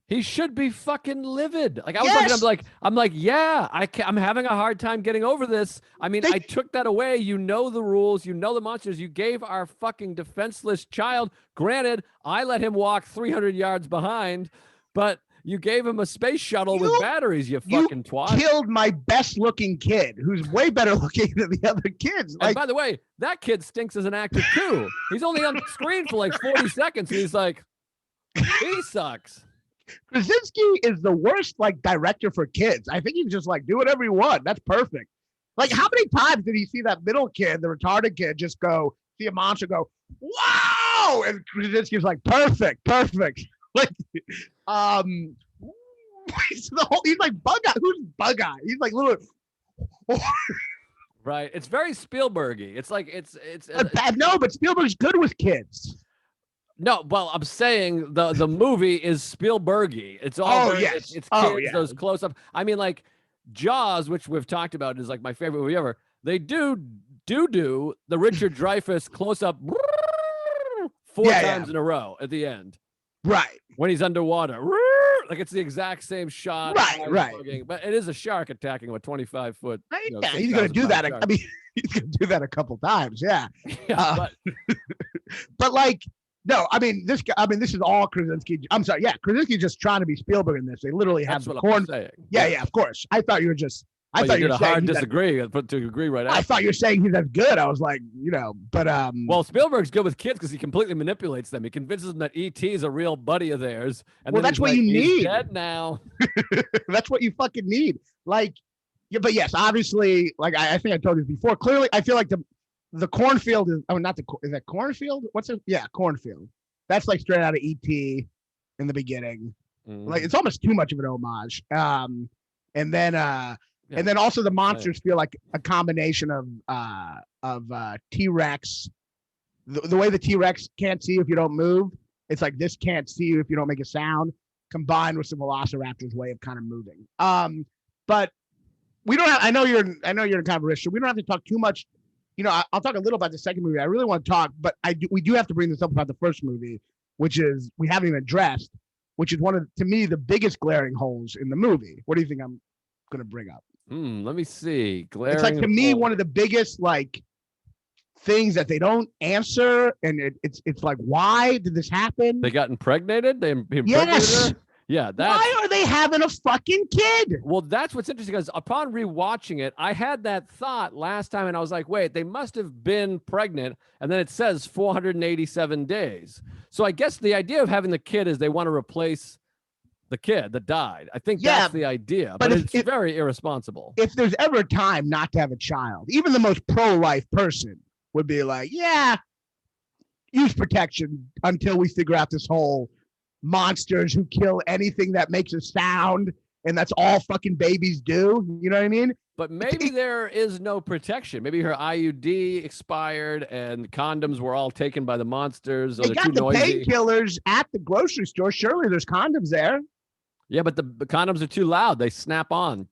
he should be fucking livid. Like I was looking, I'm like, yeah, I'm having a hard time getting over this. I mean, I took that away. You know the rules. You know the monsters. You gave our fucking defenseless child. Granted, I let him walk 300 yards behind, but you gave him a space shuttle with batteries. You fucking twat. Killed my best looking kid, who's way better looking than the other kids. And by the way, that kid stinks as an actor too. He's only on screen for like 40 seconds. And he's like, he sucks. Krasinski is the worst like director for kids. I think he's just like do whatever you want. That's perfect. Like how many times did he see that middle kid, the retarded kid, just go see a monster, go wow, and Krasinski's like perfect. Like, he's like Bug Eye. Who's Bug Eye? He's like little. Right. It's very Spielbergy. It's like it's. No, but Spielberg's good with kids. No, well, I'm saying the movie is Spielbergy. It's all it's kids, those close up. I mean, like Jaws, which we've talked about, is like my favorite movie ever. They do the Richard Dreyfuss close up 4 times in a row at the end. Right. When he's underwater. Like it's the exact same shot. Right. But it is a shark attacking a 25-foot. He's going to do that. I mean, he's going to do that a couple times. Yeah. But like, no, I mean, this is all Krasinski. I'm sorry. Yeah. Krasinski's just trying to be Spielberg in this. They literally have the corn. Yeah. Of course. I thought you were just. I thought you were saying hard disagree, but to agree right after. I thought you were saying he's as good. I was like, but Well, Spielberg's good with kids because he completely manipulates them. He convinces them that E.T. is a real buddy of theirs. And well, that's what you need. He's dead now. That's what you fucking need. Like, yeah, but yes, obviously, like I think I told you before. Clearly, I feel like the cornfield is. Oh, not is that cornfield? What's it? Yeah, cornfield. That's like straight out of E.T. in the beginning. Like it's almost too much of an homage. And then also the monsters feel like a combination of T-Rex. The way the T-Rex can't see if you don't move, it's like this can't see you if you don't make a sound, combined with some Velociraptor's way of kind of moving. But we don't have. I know you're in conversation. We don't have to talk too much. I'll talk a little about the second movie. I really want to talk, but we do have to bring this up about the first movie, which is we haven't even addressed, which is one of, to me, the biggest glaring holes in the movie. What do you think I'm going to bring up? Let me see. Glaring. It's like to me one of the biggest like things that they don't answer, and it's like, why did this happen? They got impregnated. They impregnated her. Yeah. Why are they having a fucking kid? Well, that's what's interesting because upon rewatching it, I had that thought last time, and I was like, wait, they must have been pregnant, and then it says 487 days. So I guess the idea of having the kid is they want to replace the kid that died. I think that's the idea, but it's very irresponsible. If there's ever a time not to have a child, even the most pro-life person would be like, yeah, use protection until we figure out this whole monsters who kill anything that makes a sound and that's all fucking babies do. You know what I mean? But maybe there is no protection. Maybe her IUD expired and condoms were all taken by the monsters. Or They they're got too the noisy. painkillers at the grocery store. Surely there's condoms there. Yeah, but the condoms are too loud. They snap on.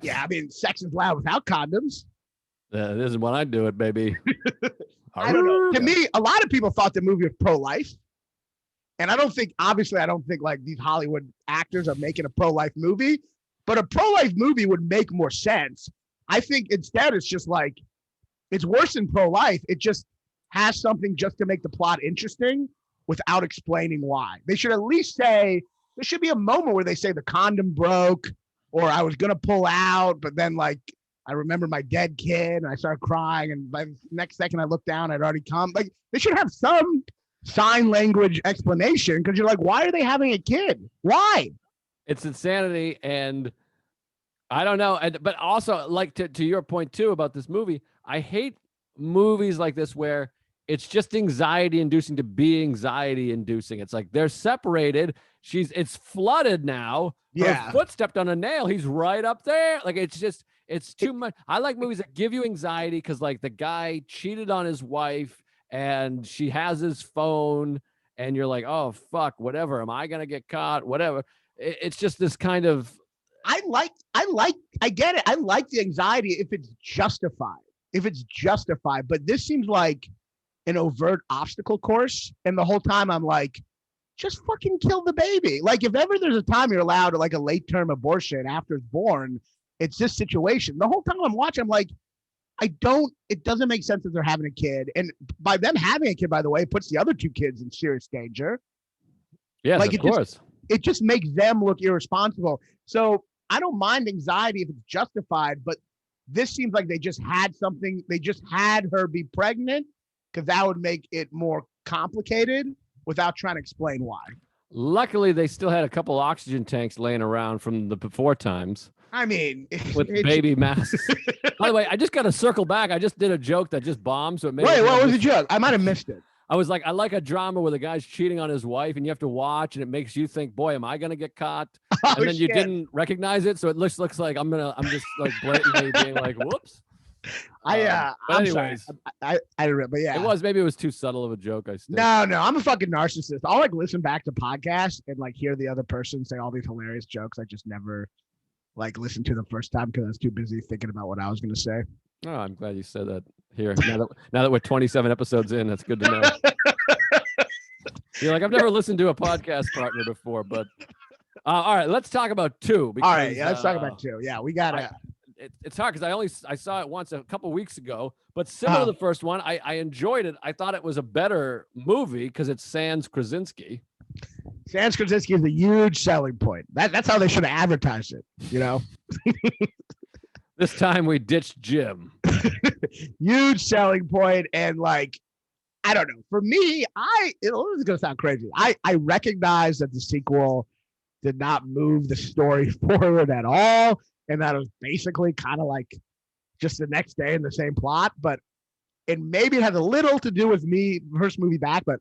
Yeah, I mean, sex is loud without condoms. This is when I do it, baby. I don't know. To me, a lot of people thought the movie was pro-life. And I don't think like these Hollywood actors are making a pro-life movie, but a pro-life movie would make more sense. I think instead it's just like, it's worse than pro-life. It just has something just to make the plot interesting without explaining why. They should at least say, there should be a moment where they say the condom broke or I was going to pull out, but then like, I remember my dead kid and I started crying. And by the next second I looked down, I'd already come. Like they should have some sign language explanation because you're like, why are they having a kid? Why? It's insanity. And I don't know. But also like to your point too about this movie, I hate movies like this where it's just anxiety inducing to be anxiety inducing. It's like they're separated. It's flooded now. Yeah. Her foot stepped on a nail. He's right up there. Like it's too much. I like movies that give you anxiety because like the guy cheated on his wife and she has his phone and you're like, oh fuck, whatever. Am I gonna get caught? Whatever. It's just this kind of. I get it. I like the anxiety if it's justified. But this seems like an overt obstacle course. And the whole time I'm like, just fucking kill the baby. Like if ever there's a time you're allowed to like a late term abortion after it's born, it's this situation. The whole time I'm watching, I'm like, it doesn't make sense that they're having a kid. And by them having a kid, by the way, it puts the other two kids in serious danger. Yes, like of course. It just makes them look irresponsible. So I don't mind anxiety if it's justified, but this seems like they just had something. They just had her be pregnant because that would make it more complicated without trying to explain why. Luckily, they still had a couple oxygen tanks laying around from the before times. I mean, with baby masks. By the way, I just got to circle back. I just did a joke that just bombed. So it made. Wait, what was the joke? I might have missed it. I was like, I like a drama where the guy's cheating on his wife and you have to watch and it makes you think, boy, am I going to get caught? Oh, and then you didn't recognize it. So it looks like I'm just like blatantly being like, whoops. But anyways, I don't. But yeah, maybe it was too subtle of a joke. No, I'm a fucking narcissist. I'll like listen back to podcasts and like hear the other person say all these hilarious jokes. I just never like listened to the first time because I was too busy thinking about what I was going to say. Oh, I'm glad you said that here. Now that we're 27 episodes in, that's good to know. You're like, I've never listened to a podcast partner before, but all right, let's talk about two. Because, all right, yeah, let's talk about two. Yeah, we got to. It's hard because I saw it once a couple weeks ago, but similar to the first one, I enjoyed it. I thought it was a better movie because it's Sans Krasinski. Sans Krasinski is a huge selling point. That's how they should have advertised it, you know? This time we ditched Jim. Huge selling point. And like, I don't know. For me, this is going to sound crazy. I recognize that the sequel did not move the story forward at all. And that was basically kind of like just the next day in the same plot. But maybe it has a little to do with me, first movie back, but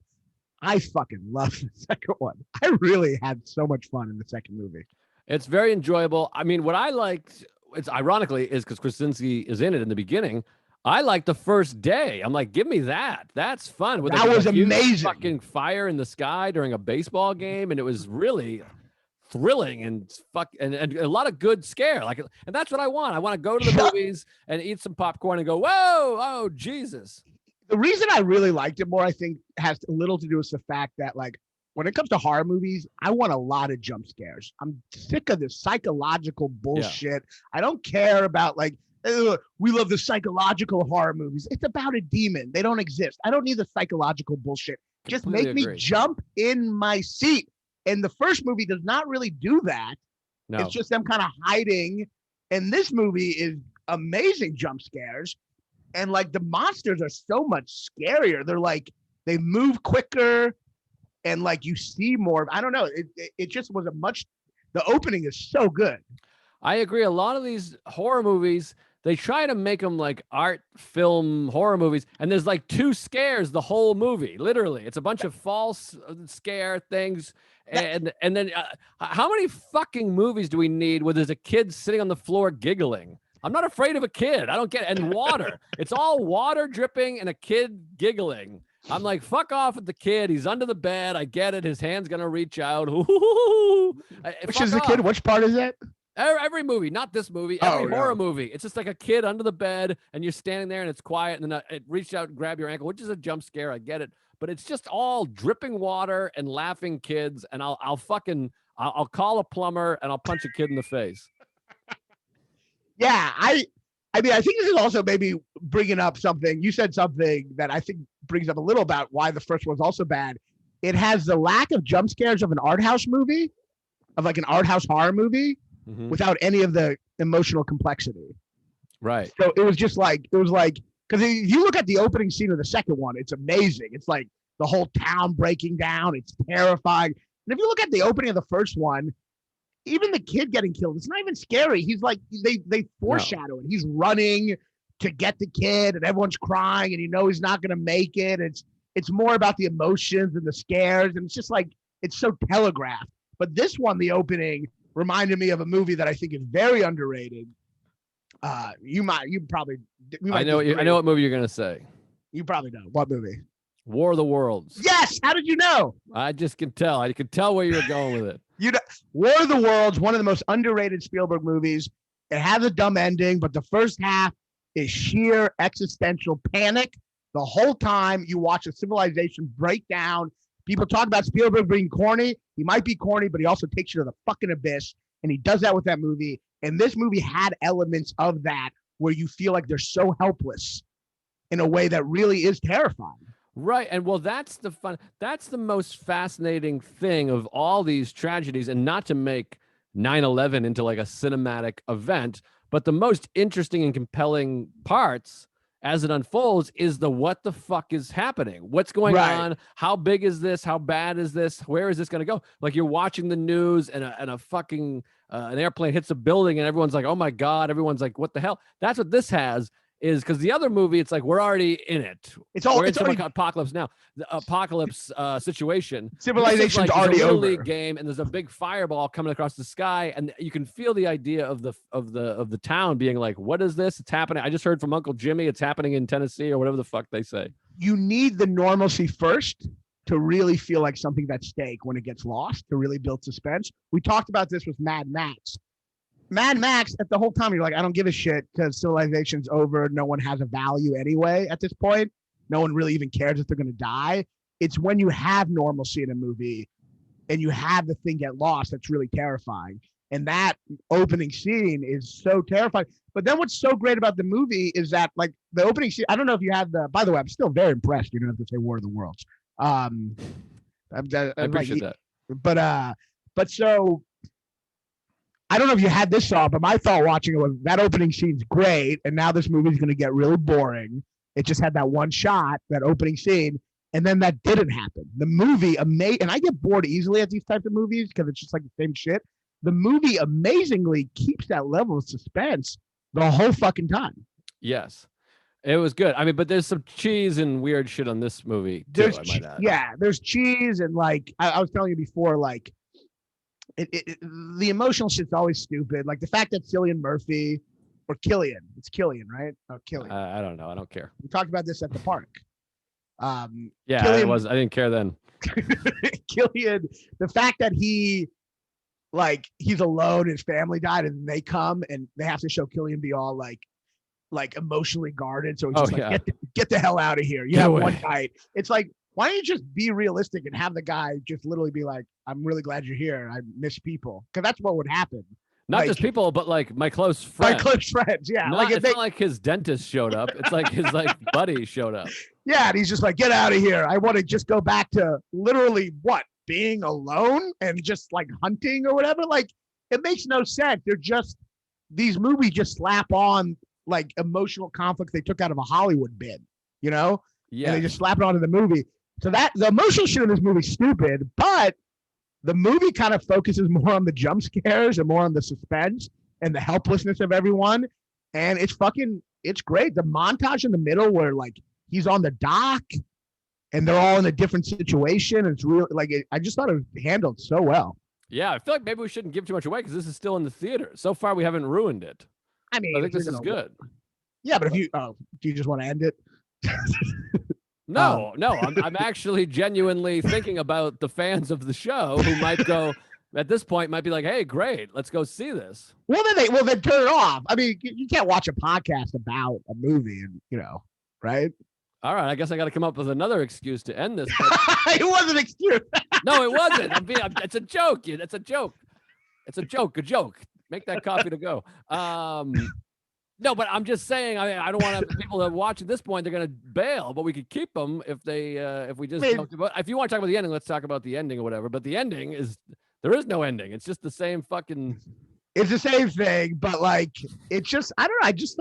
I fucking love the second one. I really had so much fun in the second movie. It's very enjoyable. I mean, what I liked, it's ironically, is because Krasinski is in it in the beginning. I liked the first day. I'm like, give me that. That's fun. That was amazing. Fucking fire in the sky during a baseball game, and it was really thrilling and a lot of good scare. Like, and that's what I want. I want to go to the movies and eat some popcorn and go, whoa, oh Jesus. The reason I really liked it more, I think, has a little to do with the fact that, like, when it comes to horror movies, I want a lot of jump scares. I'm sick of this psychological bullshit. Yeah. I don't care about, like, we love the psychological horror movies. It's about a demon. They don't exist. I don't need the psychological bullshit. Just make me jump in my seat. And the first movie does not really do that. No. It's just them kind of hiding. And this movie is amazing jump scares. And like the monsters are so much scarier. They're like, they move quicker and like you see more. I don't know. It just was the opening is so good. I agree. A lot of these horror movies, they try to make them like art film horror movies, and there's like 2 scares the whole movie. Literally, it's a bunch of false scare things. And then how many fucking movies do we need where there's a kid sitting on the floor giggling? I'm not afraid of a kid. I don't get it. And water. It's all water dripping and a kid giggling. I'm like, fuck off with the kid. He's under the bed. I get it. His hand's gonna reach out. Which is the kid? Which part is it? Every movie, not this movie, every horror movie. It's just like a kid under the bed and you're standing there and it's quiet and then it reached out and grabbed your ankle, which is a jump scare. I get it. But it's just all dripping water and laughing kids. And I'll call a plumber and I'll punch a kid in the face. Yeah. I mean, I think this is also maybe bringing up something. You said something that I think brings up a little about why the first one's also bad. It has the lack of jump scares of an art house movie, of like an art house horror movie. Mm-hmm. Without any of the emotional complexity. Right. So it was because if you look at the opening scene of the second one, it's amazing. It's like the whole town breaking down. It's terrifying. And if you look at the opening of the first one, even the kid getting killed, it's not even scary. He's like, they foreshadow it. He's running to get the kid and everyone's crying and you know he's not going to make it. It's more about the emotions and the scares. And it's just like, it's so telegraphed. But this one, the opening, reminded me of a movie that I think is very underrated. I know what movie you're gonna say. You probably know what movie. War of the Worlds. Yes. How did you know? I just can tell. I could tell where you were going with it. War of the Worlds, one of the most underrated Spielberg movies. It has a dumb ending, but the first half is sheer existential panic. The whole time you watch a civilization break down. People talk about Spielberg being corny. He might be corny, but he also takes you to the fucking abyss. And he does that with that movie. And this movie had elements of that where you feel like they're so helpless in a way that really is terrifying. Right. And well, that's the most fascinating thing of all these tragedies, and not to make 9/11 into like a cinematic event, but the most interesting and compelling parts as it unfolds is the what the fuck is happening? What's going on? How big is this? How bad is this? Where is this going to go? Like you're watching the news and a fucking an airplane hits a building and everyone's like, oh my God. Everyone's like, what the hell? That's what this has. Is because the other movie, it's like we're already in it. We're into like apocalypse now. The apocalypse situation. Civilization's like, already over. Little League game, and there's a big fireball coming across the sky, and you can feel the idea of the town being like, "What is this? It's happening." I just heard from Uncle Jimmy, it's happening in Tennessee or whatever the fuck they say. You need the normalcy first to really feel like something's at stake when it gets lost. To really build suspense. We talked about this with Mad Max. Mad Max, at the whole time, you're like, I don't give a shit because civilization's over. No one has a value anyway at this point. No one really even cares if they're going to die. It's when you have normalcy in a movie and you have the thing get lost that's really terrifying. And that opening scene is so terrifying. But then what's so great about the movie is that, like, the opening scene, I don't know if you have by the way, I'm still very impressed. You don't have to say War of the Worlds. I appreciate that. But so, I don't know if you had this thought, but my thought watching it was that opening scene's great, and now this movie's going to get really boring. It just had that one shot, that opening scene, and then that didn't happen. The movie, and I get bored easily at these types of movies because it's just like the same shit. The movie amazingly keeps that level of suspense the whole fucking time. Yes, it was good. I mean, but there's some cheese and weird shit on this movie too, I might add. Yeah, there's cheese and like I was telling you before, like. The emotional shit's always stupid. Like the fact that Cillian Murphy or Killian, it's Killian, right? Oh, Killian. I don't know. I don't care. We talked about this at the park. Yeah, Killian, I didn't care then. Killian, the fact that he's alone, his family died, and they come and they have to show Killian be all like emotionally guarded. So he's just get the hell out of here. You have one night. It's like, why don't you just be realistic and have the guy just literally be like, I'm really glad you're here. I miss people. Because that's what would happen. Not just people, but like my close friends. My close friends, yeah. It's not like his dentist showed up. It's like his buddy showed up. Yeah, and he's just like, get out of here. I want to just go back to literally being alone and just like hunting or whatever. Like, it makes no sense. These movies just slap on like emotional conflicts they took out of a Hollywood bin, you know? Yeah. And they just slap it onto the movie. So that the emotional shit in this movie is stupid, but the movie kind of focuses more on the jump scares and more on the suspense and the helplessness of everyone. and it's great. The montage in the middle where like he's on the dock and they're all in a different situation. It's really like I just thought it was handled so well. Yeah, I feel like maybe we shouldn't give too much away because this is still in the theater. So far, we haven't ruined it. I mean, I think this is good. Yeah, but if you do you just want to end it? No, I'm actually genuinely thinking about the fans of the show who might go at this point might be like, hey, great, let's go see this. Well, then turn it off. I mean, you can't watch a podcast about a movie, and right? All right, I guess I got to come up with another excuse to end this. It wasn't an excuse. No, it wasn't. It's a joke. It's a joke. It's a joke. A joke. Make that coffee to go. No, but I'm just saying. I don't want people that watch at this point. They're gonna bail, but we could keep them if we just. If you want to talk about the ending, let's talk about the ending or whatever. But the ending is there is no ending. It's just the same fucking. It's the same thing, but like it's just I don't know. I just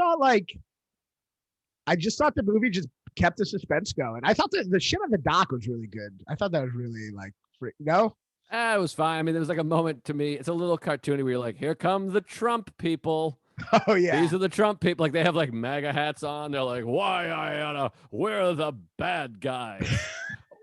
thought the movie just kept the suspense going. I thought the shit on the dock was really good. I thought that was really like no. It was fine. I mean, there was like a moment to me. It's a little cartoony where you're like, here come the Trump people. Oh yeah, these are the Trump people. Like they have like MAGA hats on. They're like, why we're the bad guys,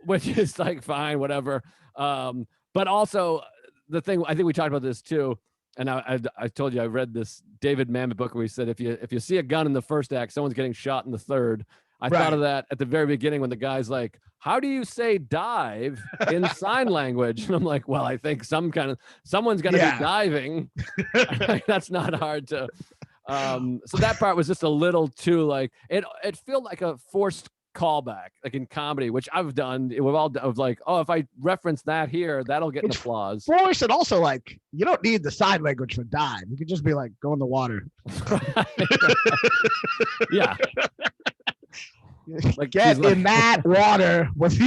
which is like fine, whatever. But also the thing I think we talked about this too, and I told you I read this David Mamet book where he said if you see a gun in the first act, someone's getting shot in the third. I thought of that at the very beginning when the guy's like, how do you say dive in sign language? And I'm like, well, I think someone's going to be diving. That's not hard to. So that part was just a little too like, it felt like a forced callback, like in comedy, which I've done. We've all done, of like, oh, if I reference that here, that'll get an applause. Forced, and also like, you don't need the sign language for dive. You could just be like, go in the water. Yeah. Like get in that water with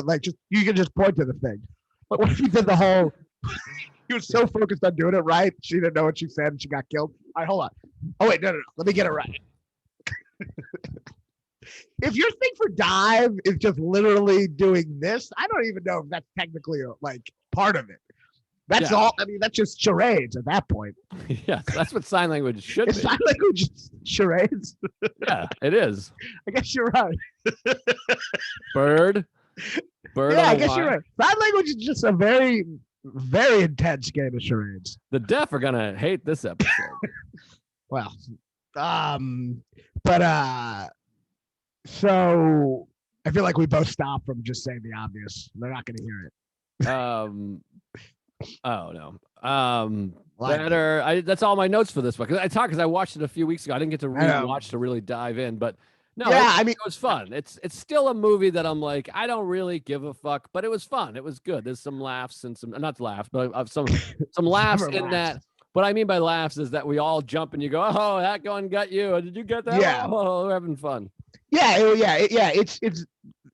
like just you can just point to the thing. But what if he did the whole he was so focused on doing it right, she didn't know what she said and she got killed. All right, hold on. Oh wait, no. Let me get it right. If your thing for dive is just literally doing this, I don't even know if that's technically like part of it. That's all. I mean, that's just charades at that point. Yes, that's what sign language should be. Sign language charades. Yeah, it is. I guess you're right. Bird. Yeah, I guess you're right. Sign language is just a very, very intense game of charades. The deaf are gonna hate this episode. Well, so I feel like we both stopped from just saying the obvious. They're not gonna hear it. Oh no. That's all my notes for this one. Because I watched it a few weeks ago. I didn't get to watch to really dive in, but no, it was fun. It's still a movie that I'm like, I don't really give a fuck, but it was fun. It was good. There's some laughs and some not laughs, but some laughs in that. What I mean by laughs is that we all jump and you go, oh, that gun got you. Did you get that? Yeah. Oh, we're having fun. Yeah. It's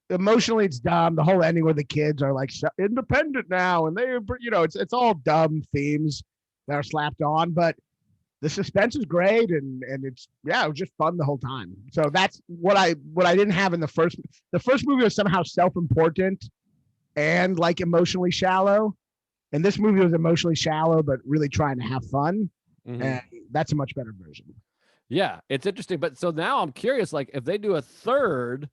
emotionally it's dumb. The whole ending where the kids are like independent now and it's all dumb themes that are slapped on, but the suspense is great and it was just fun the whole time. So that's what I didn't have in the first movie was somehow self-important and like emotionally shallow, and this movie was emotionally shallow but really trying to have fun. Mm-hmm. And that's a much better version. Yeah, it's interesting. But so now I'm curious, like if they do a third,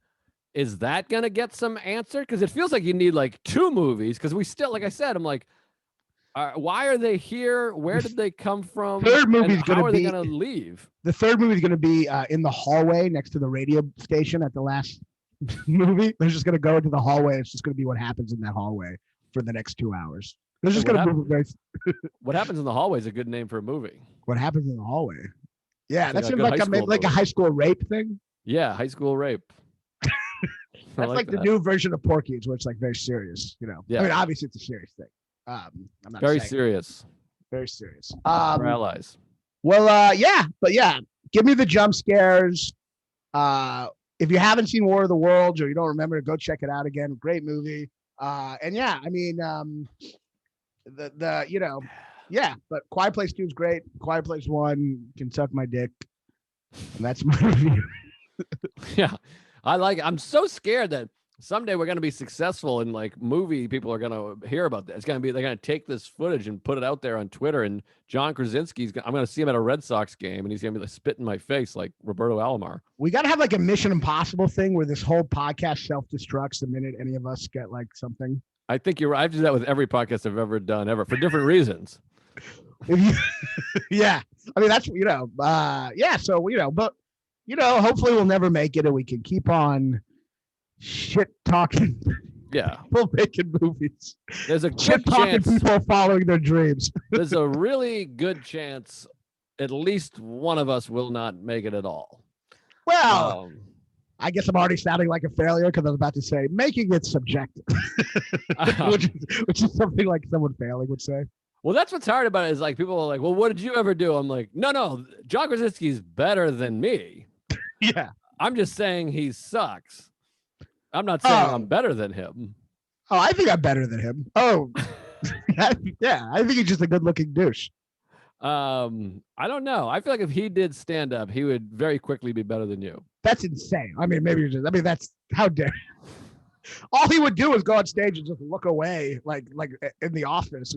is that going to get some answer? Because it feels like you need like two movies. Because we still, like I said, I'm like, why are they here? Where did they come from? Third movie's going to be. How are they going to leave? The third movie is going to be in the hallway next to the radio station at the last movie. They're just going to go into the hallway. It's just going to be what happens in that hallway for the next 2 hours. They're just going to move it. What happens in the hallway is a good name for a movie. What happens in the hallway? Yeah, that's like a high school rape thing. Yeah, high school rape. That's like the new version of Porky's, where it's like very serious. Yeah. I mean, obviously it's a serious thing. I'm not very serious. Very serious. We're allies. Well, give me the jump scares. If you haven't seen War of the Worlds or you don't remember, go check it out again. Great movie. And yeah, I mean, but Quiet Place 2 is great. Quiet Place 1 can suck my dick. And that's my review. Yeah. I'm so scared that Someday we're going to be successful and like movie people are going to hear about that. They're going to take this footage and put it out there on Twitter. And John Krasinski's, I'm going to see him at a Red Sox game and he's going to be like spit in my face like Roberto Alomar. We got to have like a Mission Impossible thing where this whole podcast self-destructs the minute any of us get like something. I think you're right. I've done that with every podcast I've ever done ever for different reasons. Yeah. I mean, that's, yeah. So, but, hopefully we'll never make it and we can keep on shit talking. Yeah. People making movies. There's a shit good talking chance. People following their dreams. There's a really good chance at least one of us will not make it at all. Well, I guess I'm already sounding like a failure because I was about to say making it subjective, which is something like someone failing would say. Well, that's what's hard about it is like people are like, well, what did you ever do? I'm like, no, John Krasinski's better than me. Yeah. I'm just saying he sucks. I'm not saying I'm better than him. Oh, I think I'm better than him. Oh, yeah. I think he's just a good-looking douche. I don't know. I feel like if he did stand up, he would very quickly be better than you. That's insane. I mean, that's how dare. All he would do is go on stage and just look away, like in the office.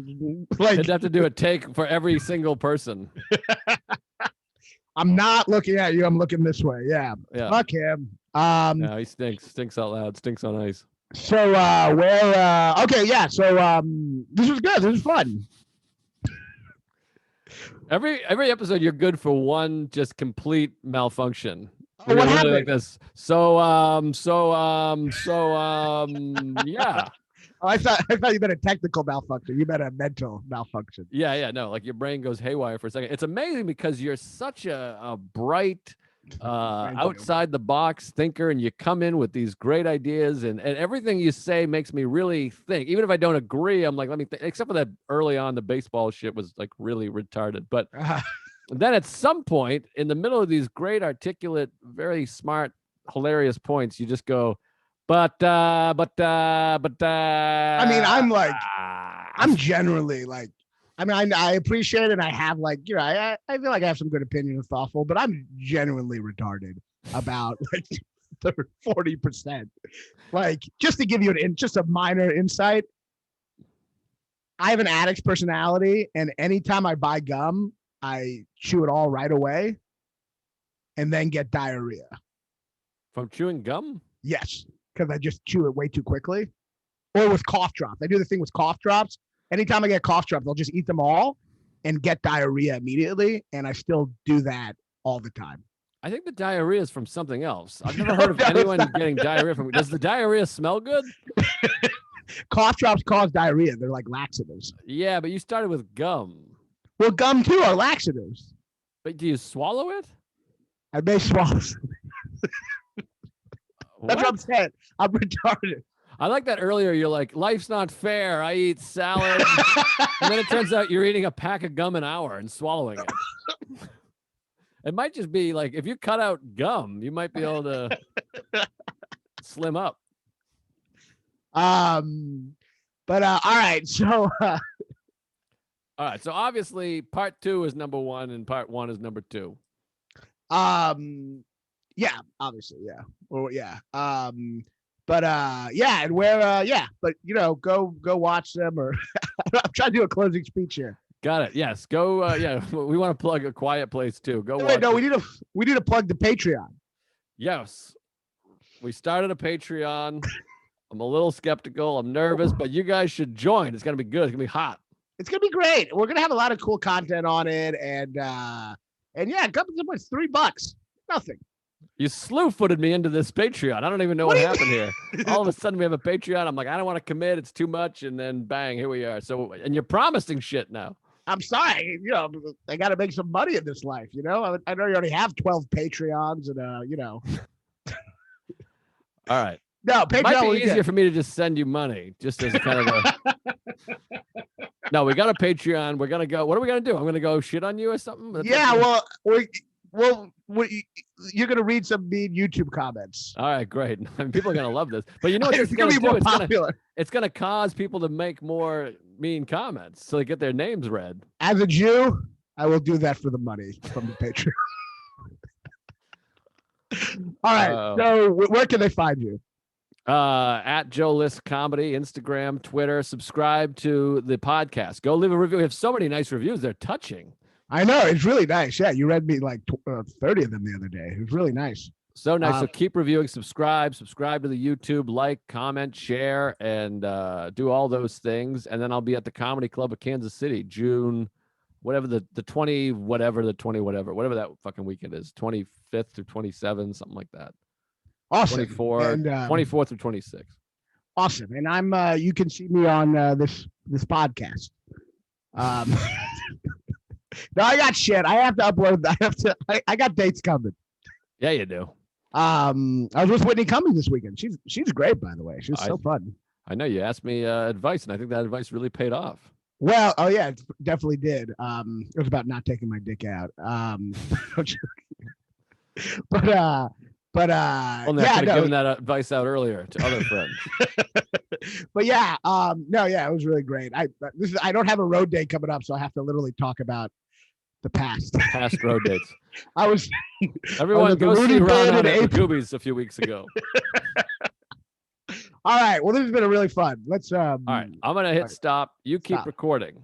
Like he'd have to do a take for every single person. I'm not looking at you. I'm looking this way. Yeah. Fuck him. No, he stinks out loud, stinks on ice. So okay, yeah. So this was good. This was fun. Every episode you're good for one just complete malfunction. Oh, what happened? Like this. Yeah. Oh, I thought you meant a technical malfunction. You meant a mental malfunction. Yeah, no, like your brain goes haywire for a second. It's amazing because you're such a bright, outside the box thinker, and you come in with these great ideas, and everything you say makes me really think. Even if I don't agree, I'm like, let me think. Except for that early on, the baseball shit was like really retarded. But then at some point in the middle of these great, articulate, very smart, hilarious points, you just go, but I mean, I'm generally like, I mean, I appreciate it. And I have like, I feel like I have some good opinion and thoughtful, but I'm genuinely retarded about like 40%. Like, just to give you just a minor insight, I have an addict's personality, and anytime I buy gum, I chew it all right away and then get diarrhea. From chewing gum? Yes, because I just chew it way too quickly. Or with cough drops. I do the thing with cough drops. Anytime I get cough drops, I'll just eat them all and get diarrhea immediately. And I still do that all the time. I think the diarrhea is from something else. I've never heard of anyone getting diarrhea from. Does the diarrhea smell good? Cough drops cause diarrhea. They're like laxatives. Yeah, but you started with gum. Well, gum too are laxatives. But do you swallow it? I may swallow something. That's what I'm saying. I'm retarded. I like that earlier. You're like, life's not fair. I eat salad. And then it turns out you're eating a pack of gum an hour and swallowing it. It might just be like, if you cut out gum, you might be able to slim up. But all right. So, all right. So obviously part 2 is number 1 and part 1 is number 2. Yeah, obviously. Yeah. Well, yeah. But yeah, and where but go watch them, or I'm trying to do a closing speech here. Got it. Yes. Go yeah, we want to plug A Quiet Place too. Go watch. No, we need to plug the Patreon. Yes. We started a Patreon. I'm a little skeptical. I'm nervous, but you guys should join. It's gonna be good. It's gonna be hot. It's gonna be great. We're gonna have a lot of cool content on it, and yeah, it's $3. Nothing. You slew-footed me into this Patreon. I don't even know what happened here. All of a sudden, we have a Patreon. I'm like, I don't want to commit. It's too much. And then, bang, here we are. So, and you're promising shit now. I'm sorry. I got to make some money in this life. I know you already have 12 Patreons, and All right. No, Patreon. It might be easier for me to just send you money, just as kind of a. No, we got a Patreon. We're gonna go. What are we gonna do? I'm gonna go shit on you or something. Well, you're going to read some mean YouTube comments. All right, great. People are going to love this. But you know what it's going to be more popular. It's going to cause people to make more mean comments so they get their names read. As a Jew, I will do that for the money from the Patreon. All right. So where can they find you? At Joe List Comedy, Instagram, Twitter. Subscribe to the podcast. Go leave a review. We have so many nice reviews. They're touching. I know, it's really nice. Yeah, you read me like 30 of them the other day. It was really nice. So nice. So keep reviewing, subscribe to the YouTube, like, comment, share, and do all those things. And then I'll be at the Comedy Club of Kansas City, June, whatever the 20, whatever that fucking weekend is, 25th through 27, something like that. Awesome. 24, and, 24th through 26th. Awesome. And I'm you can see me on this podcast. No, I got shit. I have to upload. I got dates coming. Yeah, you do. I was with Whitney Cummings this weekend. She's great, by the way. She's so fun. I know you asked me advice, and I think that advice really paid off. Well, oh yeah, it definitely did. It was about not taking my dick out. But well, yeah, I could have given that advice out earlier to other friends. But yeah, no, yeah, it was really great. I don't have a road date coming up, so I have to literally talk about the past road dates. Everyone go see Raanan at Goobies a few weeks ago. All right. Well, this has been a really fun. Let's all right. I'm gonna hit stop. You keep recording.